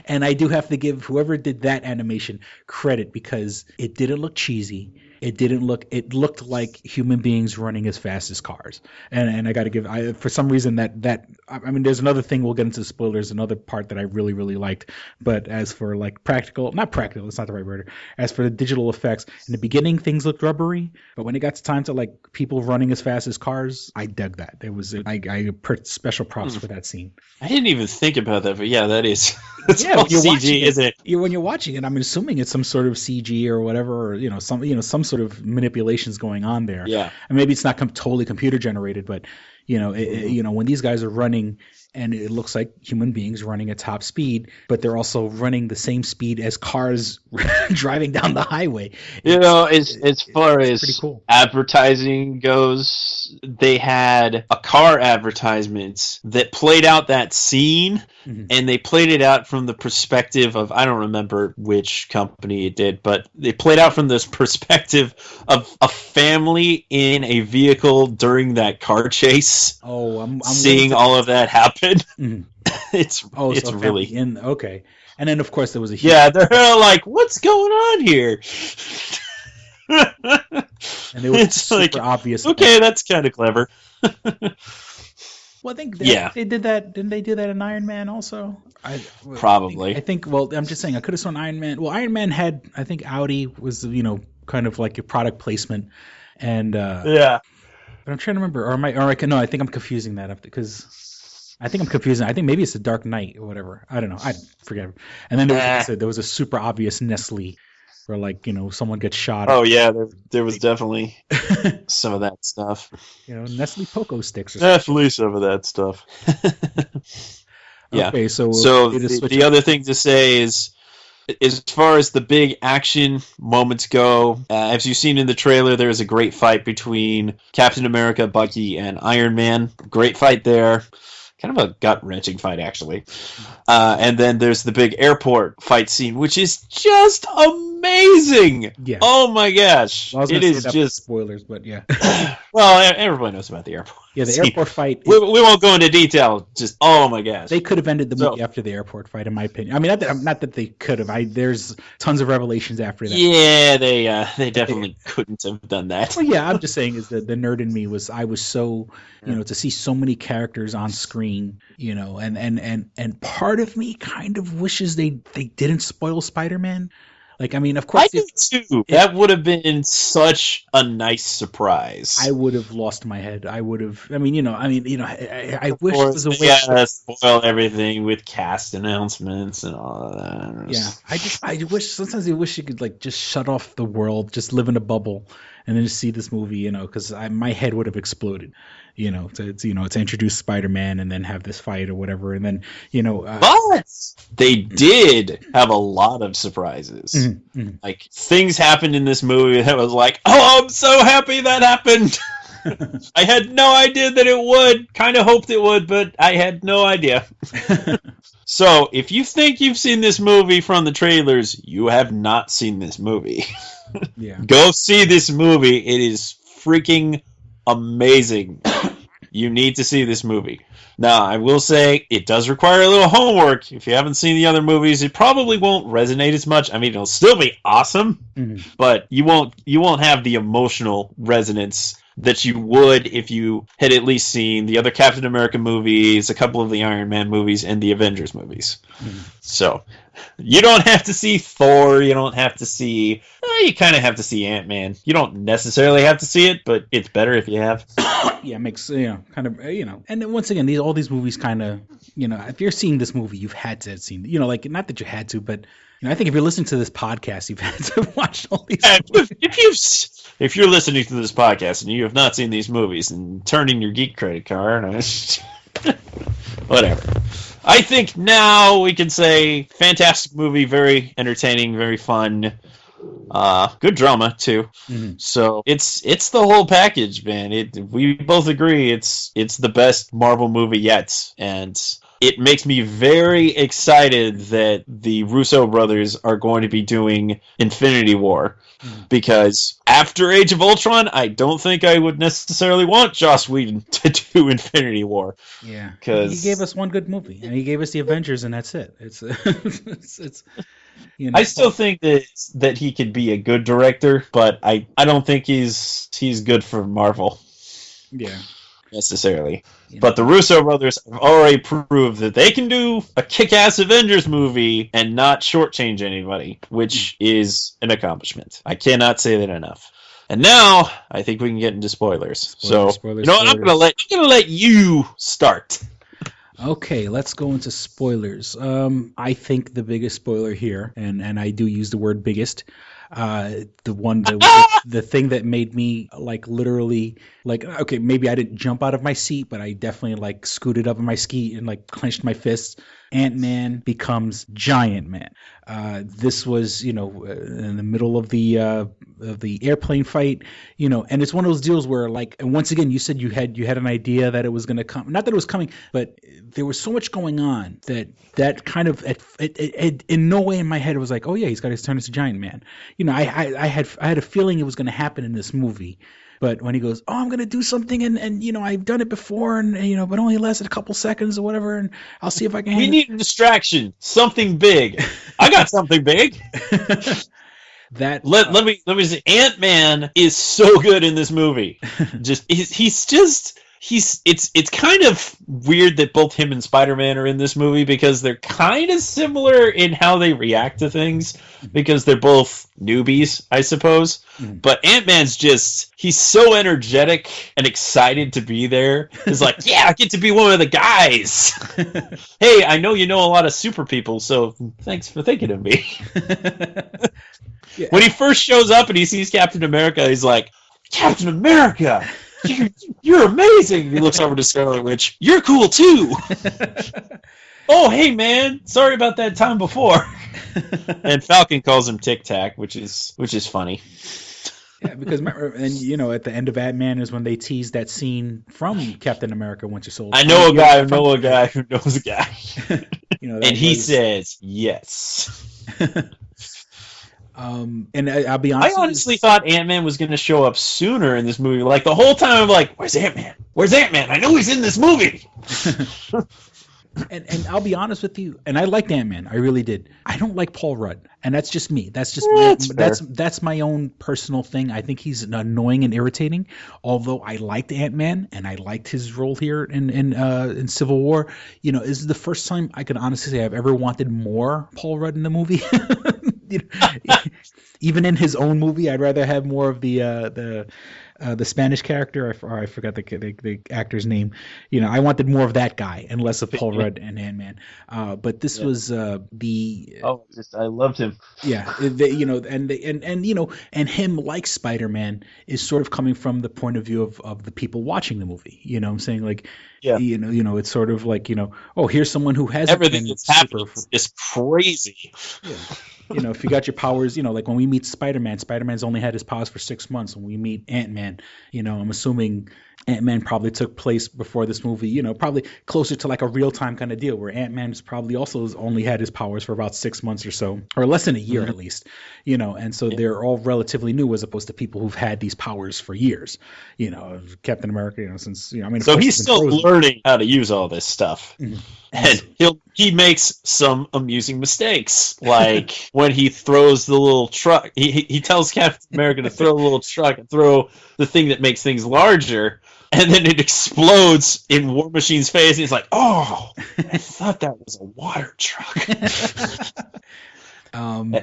S7: And I do have to give whoever did that animation credit, because it didn't look cheesy. It looked like human beings running as fast as cars. And I got to give, for some reason there's another thing, we'll get into spoilers, another part that I really, really liked. But as for like not practical, it's not the right word. As for the digital effects, in the beginning, things looked rubbery, but when it got to time to like people running as fast as cars, I dug that. I put special props for that scene.
S8: I didn't even think about that, but yeah, that is.
S7: Yeah, when you're
S8: CG, isn't it?
S7: When you're watching it, I'm assuming it's some sort of CG or whatever, or some sort of manipulations going on there.
S8: Yeah,
S7: and maybe it's not totally computer generated, but when these guys are running, and it looks like human beings running at top speed, but they're also running the same speed as cars driving down the highway.
S8: As far as
S7: pretty cool.
S8: Advertising goes, they had a car advertisement that played out that scene, and they played it out from the perspective of, I don't remember which company it did, but they played out from this perspective of a family in a vehicle during that car chase.
S7: Oh, I'm
S8: seeing all of that happen. It's
S7: so
S8: really
S7: okay. And then of course there was a
S8: they're like, what's going on here?
S7: And it was super obvious.
S8: Okay, that's kind of clever.
S7: Well, I think they did that. Didn't they do that in Iron Man also?
S8: Probably.
S7: I think. Well, I'm just saying. I could have sworn Iron Man. Well, Iron Man had. I think Audi was kind of like a product placement, and
S8: yeah.
S7: But I'm trying to remember. No, I think I'm confusing that up because I think I'm confusing. I think maybe it's the Dark Knight or whatever. I don't know. I forget. And then there was a super obvious Nestle, where someone gets shot.
S8: Oh yeah, there was definitely some of that stuff.
S7: Nestle Poco sticks.
S8: Definitely some of that stuff. Yeah.
S7: Okay, so
S8: the other thing to say is, as far as the big action moments go, as you've seen in the trailer, there's a great fight between Captain America, Bucky, and Iron Man. Great fight there. Kind of a gut-wrenching fight, actually. And then there's the big airport fight scene, which is just amazing.
S7: Yeah.
S8: Oh my gosh.
S7: It is just spoilers, but yeah.
S8: Well, everybody knows about the airport.
S7: Yeah, the airport fight.
S8: We won't go into detail. Just oh my gosh.
S7: They could have ended the movie after the airport fight, in my opinion. I mean, not that they could have. There's tons of revelations after that.
S8: Yeah, they definitely couldn't have done that.
S7: Well, yeah, I'm just saying is that the nerd in me was so to see so many characters on screen, and part of me kind of wishes they didn't spoil Spider-Man. Like, I mean, of course,
S8: I do too. That would have been such a nice surprise.
S7: I would have lost my head. I would have. I mean, I wish it was a way.
S8: Yeah, spoil everything with cast announcements and all of that.
S7: Yeah, I wish. Sometimes I wish you could like just shut off the world, just live in a bubble, and then just see this movie. Because my head would have exploded. To introduce Spider-Man and then have this fight or whatever, and then
S8: but they did have a lot of surprises. Like things happened in this movie that was like, oh, I'm so happy that happened. I had no idea that it would. Kind of hoped it would, but I had no idea. So if you think you've seen this movie from the trailers, you have not seen this movie.
S7: Yeah,
S8: go see this movie. It is freaking amazing. You need to see this movie. Now, I will say it does require a little homework. If you haven't seen the other movies, it probably won't resonate as much. I mean, it'll still be awesome, but you won't have the emotional resonance that you would if you had at least seen the other Captain America movies, a couple of the Iron Man movies, and the Avengers movies. So, you don't have to see Thor, you don't have to see... you kind of have to see Ant-Man. You don't necessarily have to see it, but it's better if you have.
S7: Yeah, it makes, kind of, And then once again, all these movies kind of, if you're seeing this movie, you've had to have seen, like, not that you had to, but... I think if you're listening to this podcast, you've had to watch all these movies.
S8: If you're listening to this podcast and you have not seen these movies, and turn in your Geek credit card, whatever. I think now we can say fantastic movie, very entertaining, very fun, good drama too. So it's the whole package, man. We both agree it's the best Marvel movie yet, and it makes me very excited that the Russo brothers are going to be doing Infinity War. Because after Age of Ultron, I don't think I would necessarily want Joss Whedon to do Infinity War.
S7: Yeah, because he gave us one good movie, and he gave us the Avengers, and that's it. It's
S8: I still think that he could be a good director, but I don't think he's good for Marvel.
S7: Yeah.
S8: Necessarily. But the Russo brothers have already proved that they can do a kick-ass Avengers movie and not shortchange anybody, which is an accomplishment. I cannot say that enough. And now I think we can get into spoilers. Spoilers. I'm gonna let you start.
S7: Okay, let's go into spoilers. I think the biggest spoiler here, and I do use the word biggest, the thing that made me literally okay, maybe I didn't jump out of my seat, but I definitely scooted up in my seat and clenched my fists. Ant-Man becomes Giant Man. This was in the middle of the airplane fight, and it's one of those deals where and once again you said you had an idea that it was going to come, not that it was coming, but there was so much going on that kind of it in no way in my head it was like, oh yeah, he's got to turn into Giant Man. I had a feeling it was going to happen in this movie. But when he goes, oh, I'm going to do something, and I've done it before, and, but only lasted a couple seconds or whatever, and I'll see if I can...
S8: We need a distraction. Something big. I got something big. Let me say, Ant-Man is so good in this movie. It's kind of weird that both him and Spider-Man are in this movie because they're kind of similar in how they react to things because they're both newbies, I suppose. But Ant-Man's he's so energetic and excited to be there. He's like, yeah, I get to be one of the guys. Hey, I know you know a lot of super people, so thanks for thinking of me.
S7: Yeah.
S8: When he first shows up and he sees Captain America, he's like, Captain America! You're amazing! He looks over to Scarlet Witch. You're cool too! Oh, hey man! Sorry about that time before. And Falcon calls him Tic Tac, which is funny.
S7: Yeah, because at the end of Ant-Man is when they tease that scene from Captain America: Winter Soldier.
S8: I know a guy who knows a guy who knows a guy. And he says yes.
S7: And I'll be honest.
S8: I honestly thought Ant-Man was going to show up sooner in this movie. The whole time I'm like, where's Ant-Man? Where's Ant-Man? I know he's in this movie.
S7: And I'll be honest with you, and I liked Ant-Man. I really did. I don't like Paul Rudd, and that's just me. That's just that's my own personal thing. I think he's annoying and irritating. Although I liked Ant-Man, and I liked his role here in Civil War. This is the first time I can honestly say I've ever wanted more Paul Rudd in the movie. Even in his own movie, I'd rather have more of the Spanish character. I forgot the actor's name. I wanted more of that guy and less of Paul Rudd and Ant-Man. But this was I
S8: loved him.
S7: Yeah, and him, like Spider-Man, is sort of coming from the point of view of the people watching the movie. You know what I'm saying? Like, it's sort of like, oh, here's someone who has
S8: everything that's happening is crazy.
S7: Yeah. If you got your powers, like when we meet Spider-Man's only had his powers for 6 months. When we meet Ant-Man, I'm assuming Ant-Man probably took place before this movie, probably closer to like a real-time kind of deal where Ant-Man's probably also only had his powers for about 6 months or so, or less than a year at least, and so they're all relatively new as opposed to people who've had these powers for years, Captain America, since,
S8: so he's still learning how to use all this stuff.
S7: Mm-hmm.
S8: And he makes some amusing mistakes, like when he throws the little truck. He tells Captain America to throw the little truck and throw the thing that makes things larger, and then it explodes in War Machine's face. And he's like, "Oh, I thought that was a water truck."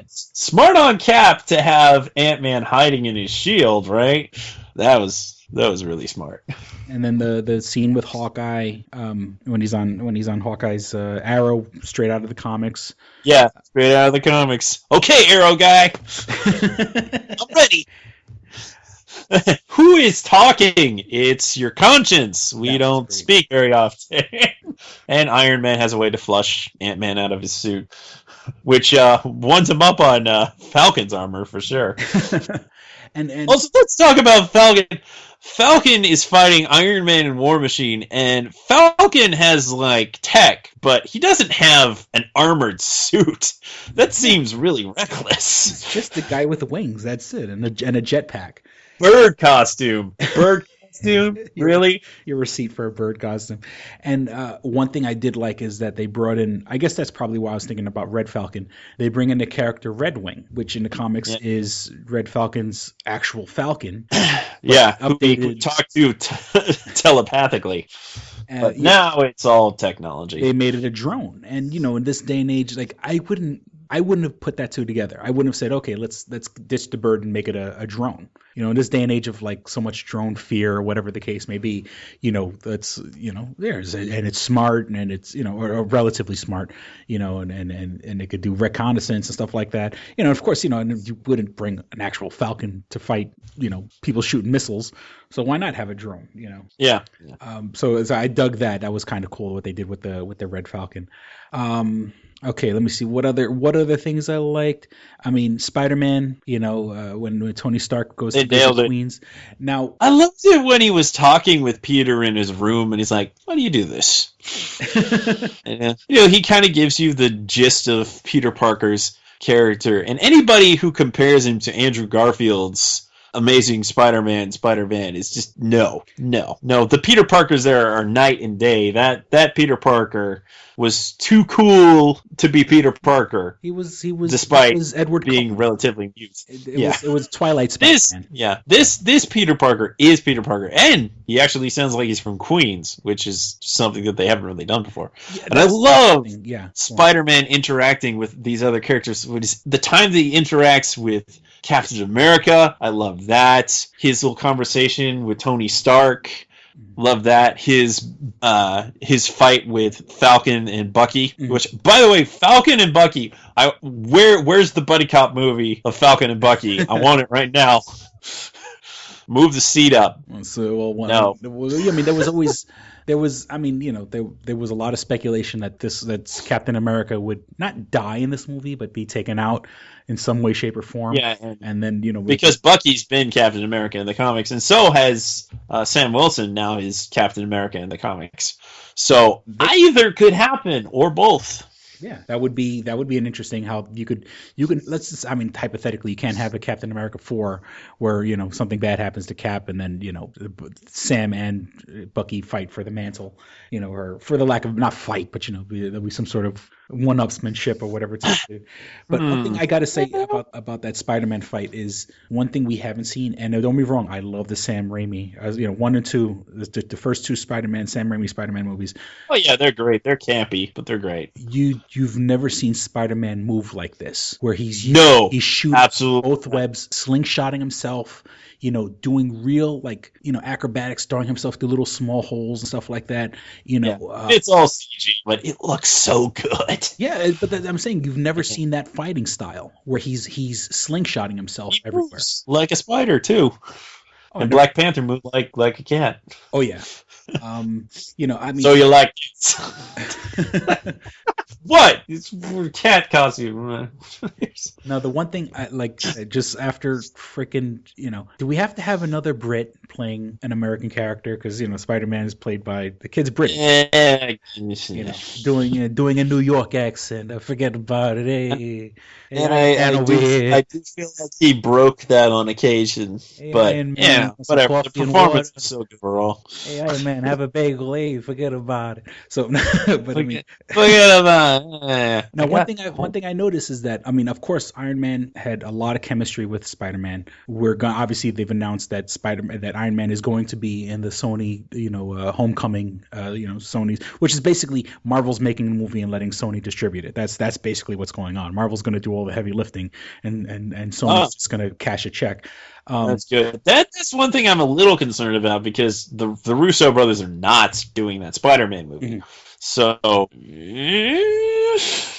S8: Smart on Cap to have Ant-Man hiding in his shield, right? That was really smart.
S7: And then the scene with Hawkeye, when he's on Hawkeye's Arrow, straight out of the comics.
S8: Yeah, straight out of the comics. Okay, Arrow guy, I'm ready. Who is talking? It's your conscience. We don't speak very often. And Iron Man has a way to flush Ant-Man out of his suit, which ones him up on Falcon's armor for sure. And also, let's talk about Falcon. Falcon is fighting Iron Man and War Machine, and Falcon has like tech, but he doesn't have an armored suit. That seems really reckless.
S7: It's just the guy with the wings. That's it, and a jetpack.
S8: Bird costume. Really?
S7: Your receipt for a bird costume. And one thing I did like is that they brought in, I guess that's probably why I was thinking about Red Falcon. They bring in the character Red Wing, which in the comics is Red Falcon's actual Falcon.
S8: Yeah, who he could talk to telepathically. But now it's all technology.
S7: They made it a drone. And, in this day and age, like I wouldn't have put that two together. I wouldn't have said, okay, let's ditch the bird and make it a drone. In this day and age of like so much drone fear or whatever the case may be, that's there's and it's smart and it's or relatively smart, and it could do reconnaissance and stuff like that. Of course, and you wouldn't bring an actual Falcon to fight people shooting missiles. So why not have a drone?
S8: Yeah.
S7: So I dug that. That was kind of cool what they did with the Red Falcon. Okay, let me see what other things I liked. I mean, Spider-Man. When Tony Stark goes to Queens. Now,
S8: I loved it when he was talking with Peter in his room, and he's like, "Why do you do this?" And, he kind of gives you the gist of Peter Parker's character, and anybody who compares him to Andrew Garfield's Amazing Spider-Man is just no. The Peter Parkers there are night and day. That Peter Parker was too cool to be Peter Parker.
S7: He was
S8: despite
S7: Edward
S8: being
S7: Cullen.
S8: relatively mute.
S7: It was Twilight Spider-Man.
S8: This Peter Parker is Peter Parker, and he actually sounds like he's from Queens, which is something that they haven't really done before. Yeah, and I love Spider-Man interacting with these other characters. The time that he interacts with Captain America, I love that. His little conversation with Tony Stark, love that. His fight with Falcon and Bucky, which, by the way, Falcon and Bucky, where's the buddy cop movie of Falcon and Bucky? I want it right now. Move the seat up.
S7: So,
S8: no.
S7: I mean, there was there was a lot of speculation that Captain America would not die in this movie, but be taken out in some way, shape, or form.
S8: Yeah,
S7: and then
S8: because Bucky's been Captain America in the comics, and so has Sam Wilson now is Captain America in the comics. So either could happen or both.
S7: Yeah, that would be an interesting how you could hypothetically you can't have a Captain America 4 where something bad happens to Cap and then Sam and Bucky fight for the mantle, or for the lack of not fight, but there'll be some sort of one-upsmanship or whatever it's called. But one thing I got to say about that Spider-Man fight is one thing we haven't seen, and don't be wrong, I love the Sam Raimi, 1 and 2, the first two Sam Raimi Spider-Man movies.
S8: Oh yeah, they're great. They're campy, but they're great.
S7: You've never seen Spider-Man move like this, where he's shooting
S8: absolutely
S7: both webs, slingshotting himself, doing real acrobatics, throwing himself through little small holes and stuff like that.
S8: It's all CG, but it looks so good.
S7: Yeah, but I'm saying you've never seen that fighting style where he's slingshotting himself everywhere,
S8: like a spider too. And Black Panther moved like a cat.
S7: Oh yeah. I mean.
S8: So you like it? What? It's cat costume.
S7: Now, the one thing I like, just after freaking, do we have to have another Brit playing an American character? Because Spider-Man is played by the kid's British.
S8: Yeah.
S7: Doing a New York accent. I forget about it. Hey,
S8: I do feel like he broke that on occasion. But whatever. The performance is so good overall.
S7: Hey, Iron Man, have a bagel. Hey, forget about it. So, but
S8: forget about it.
S7: Now, one thing I noticed is that, of course, Iron Man had a lot of chemistry with Spider-Man. Obviously they've announced that that Iron Man is going to be in the Sony, Homecoming, Sony's, which is basically Marvel's making the movie and letting Sony distribute it. That's basically what's going on. Marvel's going to do all the heavy lifting, and Sony's just going to cash a check.
S8: That's good. That's one thing I'm a little concerned about, because the Russo brothers are not doing that Spider-Man movie.
S7: Mm-hmm.
S8: So,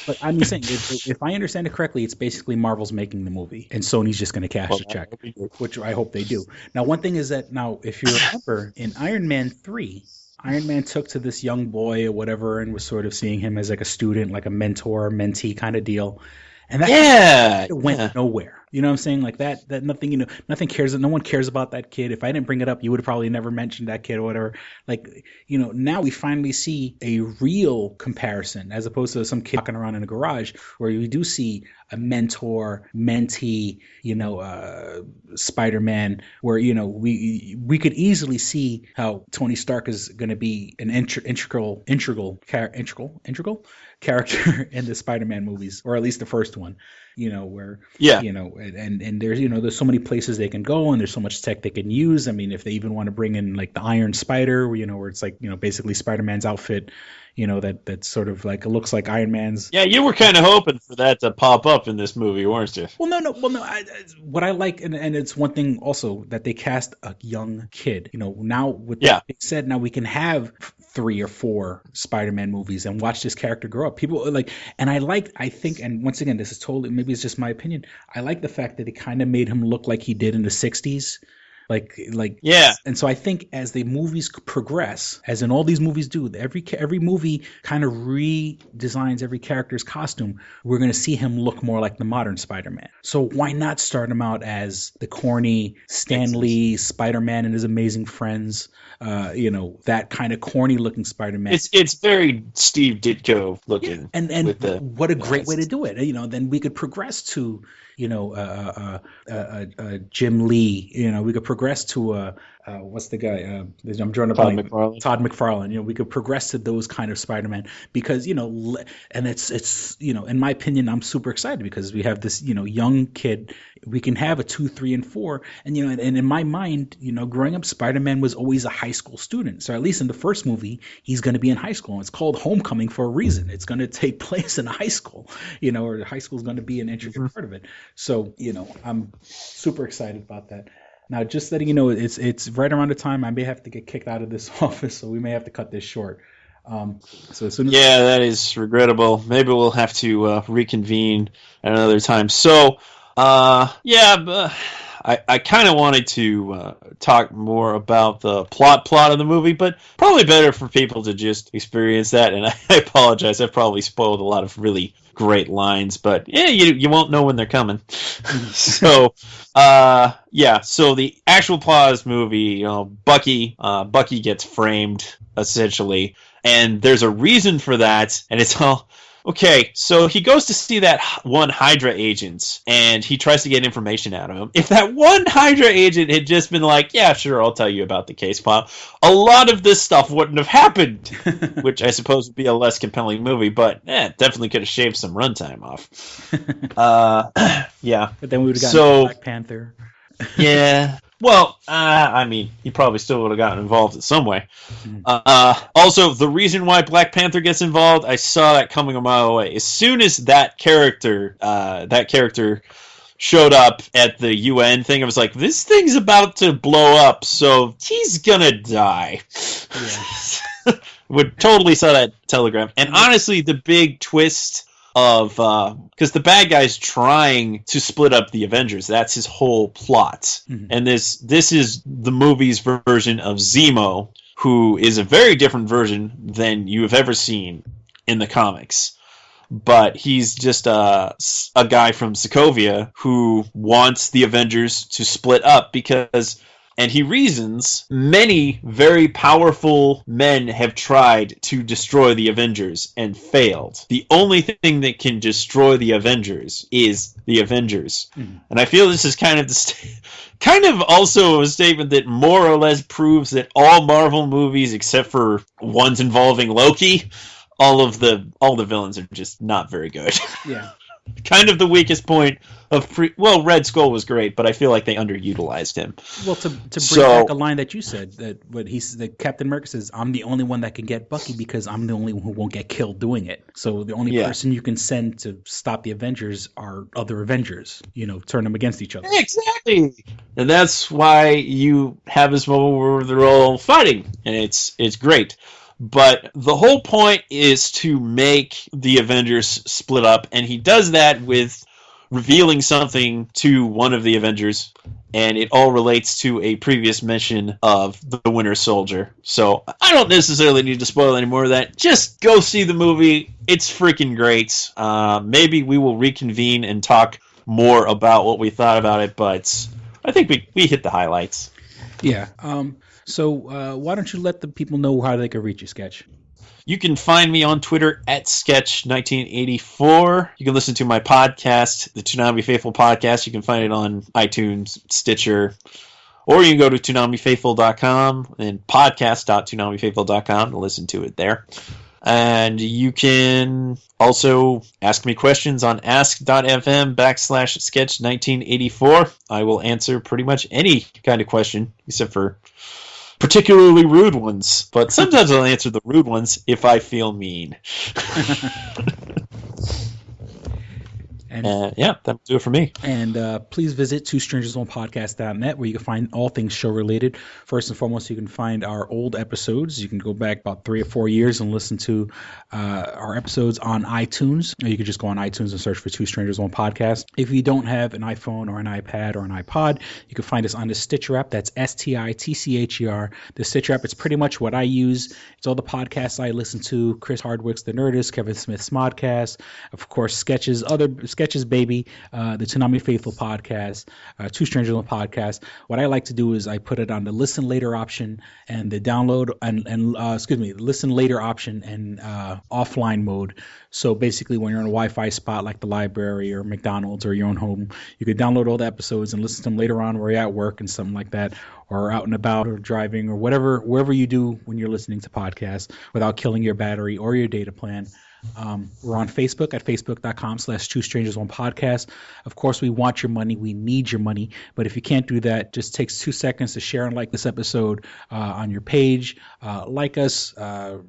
S7: but I'm saying, if I understand it correctly, it's basically Marvel's making the movie, and Sony's just going to cash the check, which I hope they do. Now, one thing is that if you remember, in Iron Man 3, Iron Man took to this young boy or whatever and was sort of seeing him as like a student, like a mentor, mentee kind of deal. And that went nowhere. You know what I'm saying? Like that nothing, nothing cares. No one cares about that kid. If I didn't bring it up, you would have probably never mentioned that kid or whatever. Like, now we finally see a real comparison as opposed to some kid walking around in a garage, where we do see a mentor, mentee, Spider-Man, where, we could easily see how Tony Stark is going to be an integral character in the Spider-Man movies, or at least the first one. Where and there's there's so many places they can go, and there's so much tech they can use. I mean, if they even want to bring in like the Iron Spider, where it's like basically Spider-Man's outfit, that's sort of like, it looks like Iron Man's.
S8: Yeah, you were kind of hoping for that to pop up in this movie, weren't you?
S7: Well, no. What I like, and it's one thing also, that they cast a young kid. Now with that being said, now we can have 3 or 4 Spider-Man movies and watch this character grow up. People like, and I think, and once again, this is totally, maybe it's just my opinion, I like the fact that it kind of made him look like he did in the 60s. And so I think as the movies progress, as in all these movies do, every movie kind of redesigns every character's costume. We're going to see him look more like the modern Spider-Man. So why not start him out as the corny Stan Lee, Spider-Man and his amazing friends? That kind of corny looking Spider-Man.
S8: It's very Steve Ditko looking.
S7: Yeah. And what a great way to do it. Then we could progress to Jim Lee. We could progress to what's the guy? I'm drawing a blank. Todd McFarlane. We could progress to those kind of Spider-Man, because and it's in my opinion, I'm super excited because we have this young kid. We can have a 2, 3, and 4, and and in my mind, growing up, Spider-Man was always a high school student. So at least in the first movie, he's going to be in high school. And it's called Homecoming for a reason. It's going to take place in high school, or high school is going to be an integral part of it. So I'm super excited about that. Now, just letting you know, it's right around the time I may have to get kicked out of this office, so we may have to cut this short. So as soon as
S8: that is regrettable. Maybe we'll have to reconvene at another time. So, I kind of wanted to talk more about the plot of the movie, but probably better for people to just experience that. And I apologize, I've probably spoiled a lot of really great lines, but you won't know when they're coming. So the actual plot of this movie, Bucky gets framed essentially, and there's a reason for that, and it's all Okay, so he goes to see that one Hydra agent, and he tries to get information out of him. If that one Hydra agent had just been like, yeah, sure, I'll tell you about the case file, a lot of this stuff wouldn't have happened, which I suppose would be a less compelling movie, but definitely could have shaved some runtime off. Yeah.
S7: But then we would have gotten Black Panther.
S8: Yeah. Well, I mean, he probably still would have gotten involved in some way. Also, the reason why Black Panther gets involved, I saw that coming a mile away. As soon as that character showed up at the UN thing, I was like, this thing's about to blow up, so he's gonna die. Yeah. Would totally saw that telegram. And honestly, the big twist of because the bad guy's trying to split up the Avengers. That's his whole plot. And this is the movie's version of Zemo, who is a very different version than you have ever seen in the comics. But he's just a guy from Sokovia who wants the Avengers to split up because, and he reasons, many very powerful men have tried to destroy the Avengers and failed. The only thing that can destroy the Avengers is the Avengers. And I feel this is kind of also a statement that more or less proves that all Marvel movies, except for ones involving Loki, all the villains are just not very good.
S7: Yeah.
S8: Kind of the weakest point of Red Skull was great, but I feel like they underutilized him.
S7: Well, to bring back a line that you said, that Captain America says, "I'm the only one that can get Bucky because I'm the only one who won't get killed doing it." So the only person you can send to stop the Avengers are other Avengers. Turn them against each other.
S8: Exactly, and that's why you have this moment where they're all fighting, and it's great. But the whole point is to make the Avengers split up, and he does that with revealing something to one of the Avengers, and it all relates to a previous mission of the Winter Soldier. So I don't necessarily need to spoil any more of that. Just go see the movie. It's freaking great. Maybe we will reconvene and talk more about what we thought about it, but I think we hit the highlights.
S7: Yeah. So why don't you let the people know how they can reach you, Sketch?
S8: You can find me on Twitter at Sketch1984. You can listen to my podcast, the Toonami Faithful Podcast. You can find it on iTunes, Stitcher, or you can go to ToonamiFaithful.com and podcast.ToonamiFaithful.com to listen to it there. And you can also ask me questions on ask.fm/Sketch1984. I will answer pretty much any kind of question, except for particularly rude ones, but sometimes I'll answer the rude ones if I feel mean. And that'll do it for me.
S7: And please visit twostrangersonepodcast.net, where you can find all things show related. First and foremost, you can find our old episodes. You can go back about 3 or 4 years and listen to our episodes on iTunes. Or you can just go on iTunes and search for Two Strangers One Podcast. If you don't have an iPhone or an iPad or an iPod, you can find us on the Stitcher app. That's STITCHER. The Stitcher app, it's pretty much what I use. It's all the podcasts I listen to. Chris Hardwick's The Nerdist, Kevin Smith's Smodcast, of course, Sketch's baby, the Toonami Faithful Podcast, Two Strangers One Podcast. What I like to do is I put it on the listen later option and the download listen later option and offline mode. So basically, when you're in a Wi-Fi spot like the library or McDonald's or your own home, you could download all the episodes and listen to them later on where you're at work and something like that, or out and about or driving or wherever you do when you're listening to podcasts without killing your battery or your data plan. We're on Facebook at facebook.com/twostrangersonepodcast. Of course, we want your money. We need your money. But if you can't do that, just takes 2 seconds to share and like this episode on your page. Like us,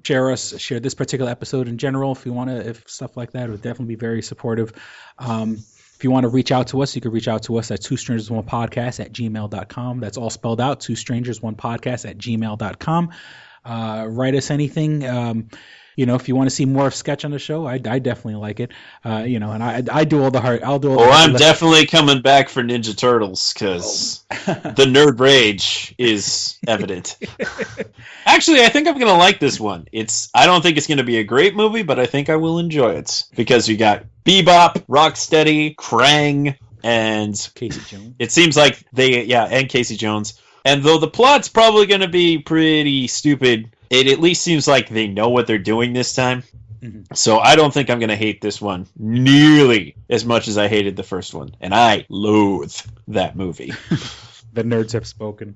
S7: share this particular episode in general. If stuff like that, it would definitely be very supportive. If you want to reach out to us, you can reach out to us at twostrangersonepodcast@gmail.com. That's all spelled out, twostrangersonepodcast@gmail.com. Write us anything. If you want to see more of Sketch on the show, I definitely like it. And I do all the hard. I'll do all.
S8: Well, I'm definitely coming back for Ninja Turtles because the nerd rage is evident. Actually, I think I'm going to like this one. I don't think it's going to be a great movie, but I think I will enjoy it because you got Bebop, Rocksteady, Krang, and
S7: Casey Jones.
S8: It seems like and Casey Jones. And though the plot's probably going to be pretty stupid, it at least seems like they know what they're doing this time. So I don't think I'm going to hate this one nearly as much as I hated the first one. And I loathe that movie.
S7: The nerds have spoken.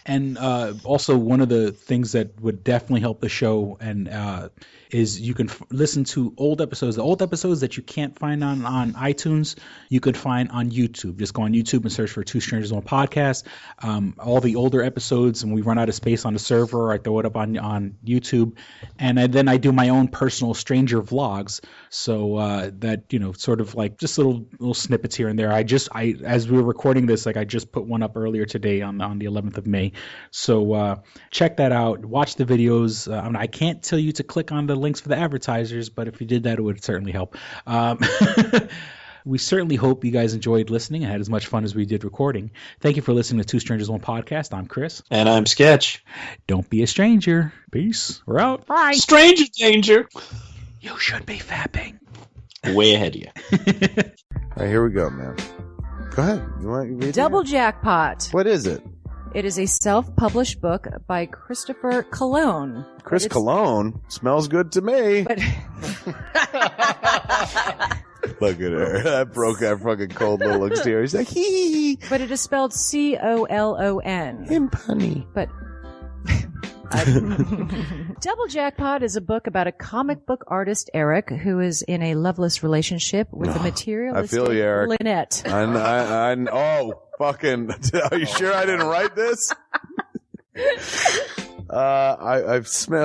S7: And also one of the things that would definitely help the show and is you can listen to old episodes. The old episodes that you can't find on iTunes, you could find on YouTube. Just go on YouTube and search for Two Strangers One Podcast. All the older episodes, and we run out of space on the server, I throw it up on YouTube. And then I do my own personal stranger vlogs. So that, sort of like just little snippets here and there. I as we were recording this, I just put one up earlier today on the 11th of May. So check that out. Watch the videos. I can't tell you to click on the links for the advertisers, but if you did that, it would certainly help. We certainly hope you guys enjoyed listening and had as much fun as we did recording. Thank you for listening to Two Strangers One Podcast. I'm Chris.
S8: And I'm Sketch.
S7: Don't be a stranger. Peace. We're out.
S8: Bye. Stranger danger.
S7: You should be fapping.
S8: Way ahead of you.
S11: All right, here we go, man. Go ahead. You want to read
S12: Double Jackpot.
S11: What is it?
S12: It is a self-published book by Christopher Cologne.
S11: Chris Cologne? Smells good to me.
S12: But
S11: look at her. That broke that fucking cold little exterior. He's like, hee.
S12: But it is spelled Colon.
S11: Him punny.
S12: But Double Jackpot is a book about a comic book artist, Eric, who is in a loveless relationship with a materialistic
S11: I feel you, Eric.
S12: Lynette.
S11: Oh, fucking. Are you sure I didn't write this?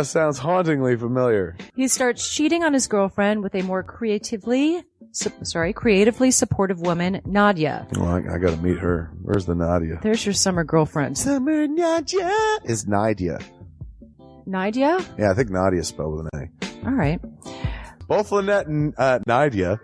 S11: Sounds hauntingly familiar.
S12: He starts cheating on his girlfriend with a more creatively supportive woman, Nadia.
S11: Well, I got to meet her. Where's the Nadia?
S12: There's your summer girlfriend.
S11: Summer Nadia is Nadia.
S12: Nadia?
S11: Yeah, I think Nadia is spelled with an A.
S12: All right.
S11: Both Lynette and Nadia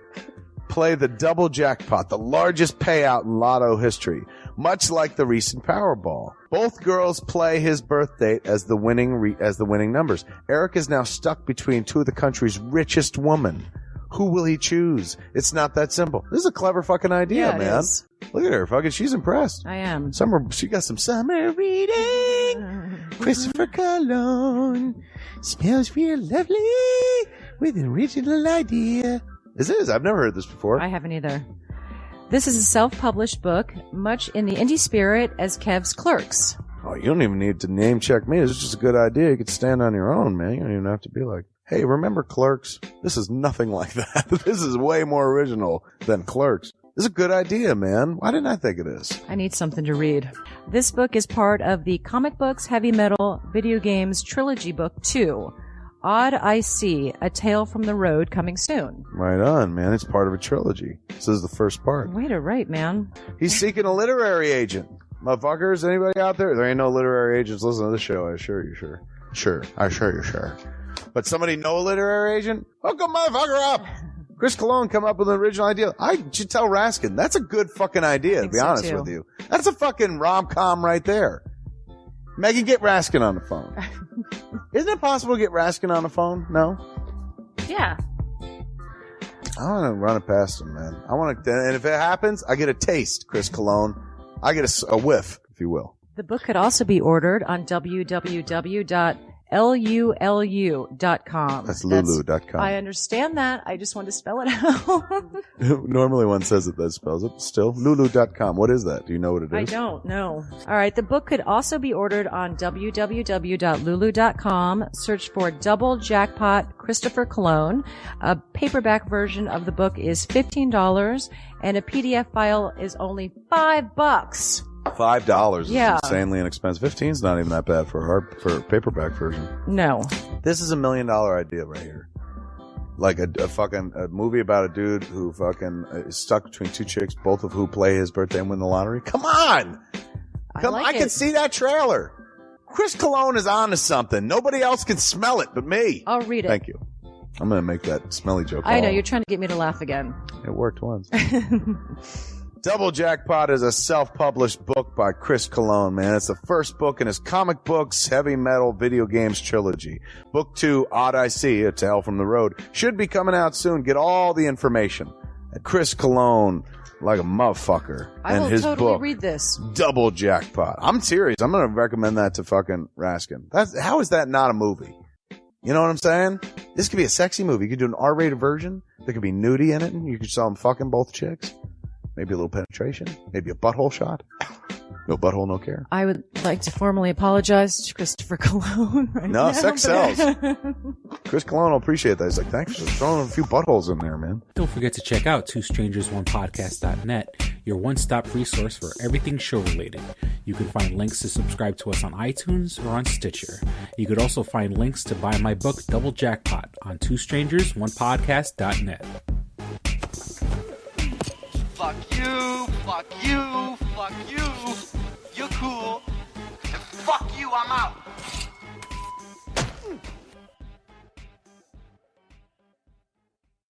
S11: play the double jackpot, the largest payout in lotto history, much like the recent Powerball. Both girls play his birth date as the winning numbers. Eric is now stuck between two of the country's richest women. Who will he choose? It's not that simple. This is a clever fucking idea, man.
S12: Is.
S11: Look at her. Fucking, she's impressed.
S12: I am.
S11: She got some summer reading. Christopher Cologne smells real lovely with an original idea. This is. I've never heard this before.
S12: I haven't either. This is a self-published book, much in the indie spirit as Kev's Clerks.
S11: Oh, you don't even need to name check me. This is just a good idea. You could stand on your own, man. You don't even have to be like, hey, remember Clerks? This is nothing like that. This is way more original than Clerks. This is a good idea, man. Why didn't I think of this?
S12: I need something to read. This book is part of the Comic Books, Heavy Metal, Video Games Trilogy Book 2. Odd I See, A Tale from the Road, coming soon.
S11: Right on, man. It's part of a trilogy. This is the first part.
S12: Way to write, man.
S11: He's seeking a literary agent. Motherfuckers, anybody out there? There ain't no literary agents listening to this show, I assure you, sure. Sure. I assure you, sure. But somebody know a literary agent? Hook a motherfucker up! Chris Cologne come up with an original idea. I should tell Raskin. That's a good fucking idea, to be honest with you. That's a fucking rom-com right there. Megan, get Raskin on the phone. Isn't it possible to get Raskin on the phone? No?
S12: Yeah.
S11: I want to run it past him, man. And if it happens, I get a taste, Chris Cologne. I get a whiff, if you will.
S12: The book could also be ordered on www.lulu.com.
S11: That's lulu.com.
S12: I understand that. I just want to spell it out.
S11: Normally one says it that spells it. Still, lulu.com. What is that? Do you know what it is?
S12: I don't know. All right. The book could also be ordered on www.lulu.com. Search for Double Jackpot Christopher Cologne. A paperback version of the book is $15 and a PDF file is only $5.
S11: $5 is
S12: Yeah.
S11: insanely inexpensive. 15 is not even that bad for a paperback version.
S12: No.
S11: This is $1 million idea right here. Like a movie about a dude who fucking is stuck between two chicks, both of who play his birthday and win the lottery. Come on! I can see that trailer. Chris Cologne is on to something. Nobody else can smell it but me.
S12: I'll read it.
S11: Thank you. I'm going to make that smelly joke.
S12: I know. You're trying to get me to laugh again.
S11: It worked once. Double Jackpot is a self-published book by Chris Cologne, man. It's the first book in his Comic Books, Heavy Metal, Video Games trilogy. Book 2, Odd I See, A Tale from the Road, should be coming out soon. Get all the information at Chris Cologne, like a motherfucker.
S12: I will
S11: his
S12: totally
S11: book,
S12: read this.
S11: Double Jackpot. I'm serious. I'm going to recommend that to fucking Raskin. How is that not a movie? You know what I'm saying? This could be a sexy movie. You could do an R-rated version. There could be nudity in it, and you could show them fucking both chicks. Maybe a little penetration. Maybe a butthole shot. No butthole, no care.
S12: I would like to formally apologize to Christopher Cologne.
S11: No, sex sells. Chris Cologne will appreciate that. He's like, thanks for throwing a few buttholes in there, man.
S10: Don't forget to check out twostrangersonepodcast.net, your one-stop resource for everything show-related. You can find links to subscribe to us on iTunes or on Stitcher. You could also find links to buy my book, Double Jackpot, on twostrangersonepodcast.net.
S13: Fuck you, fuck you, fuck you. You're cool. And fuck you, I'm out.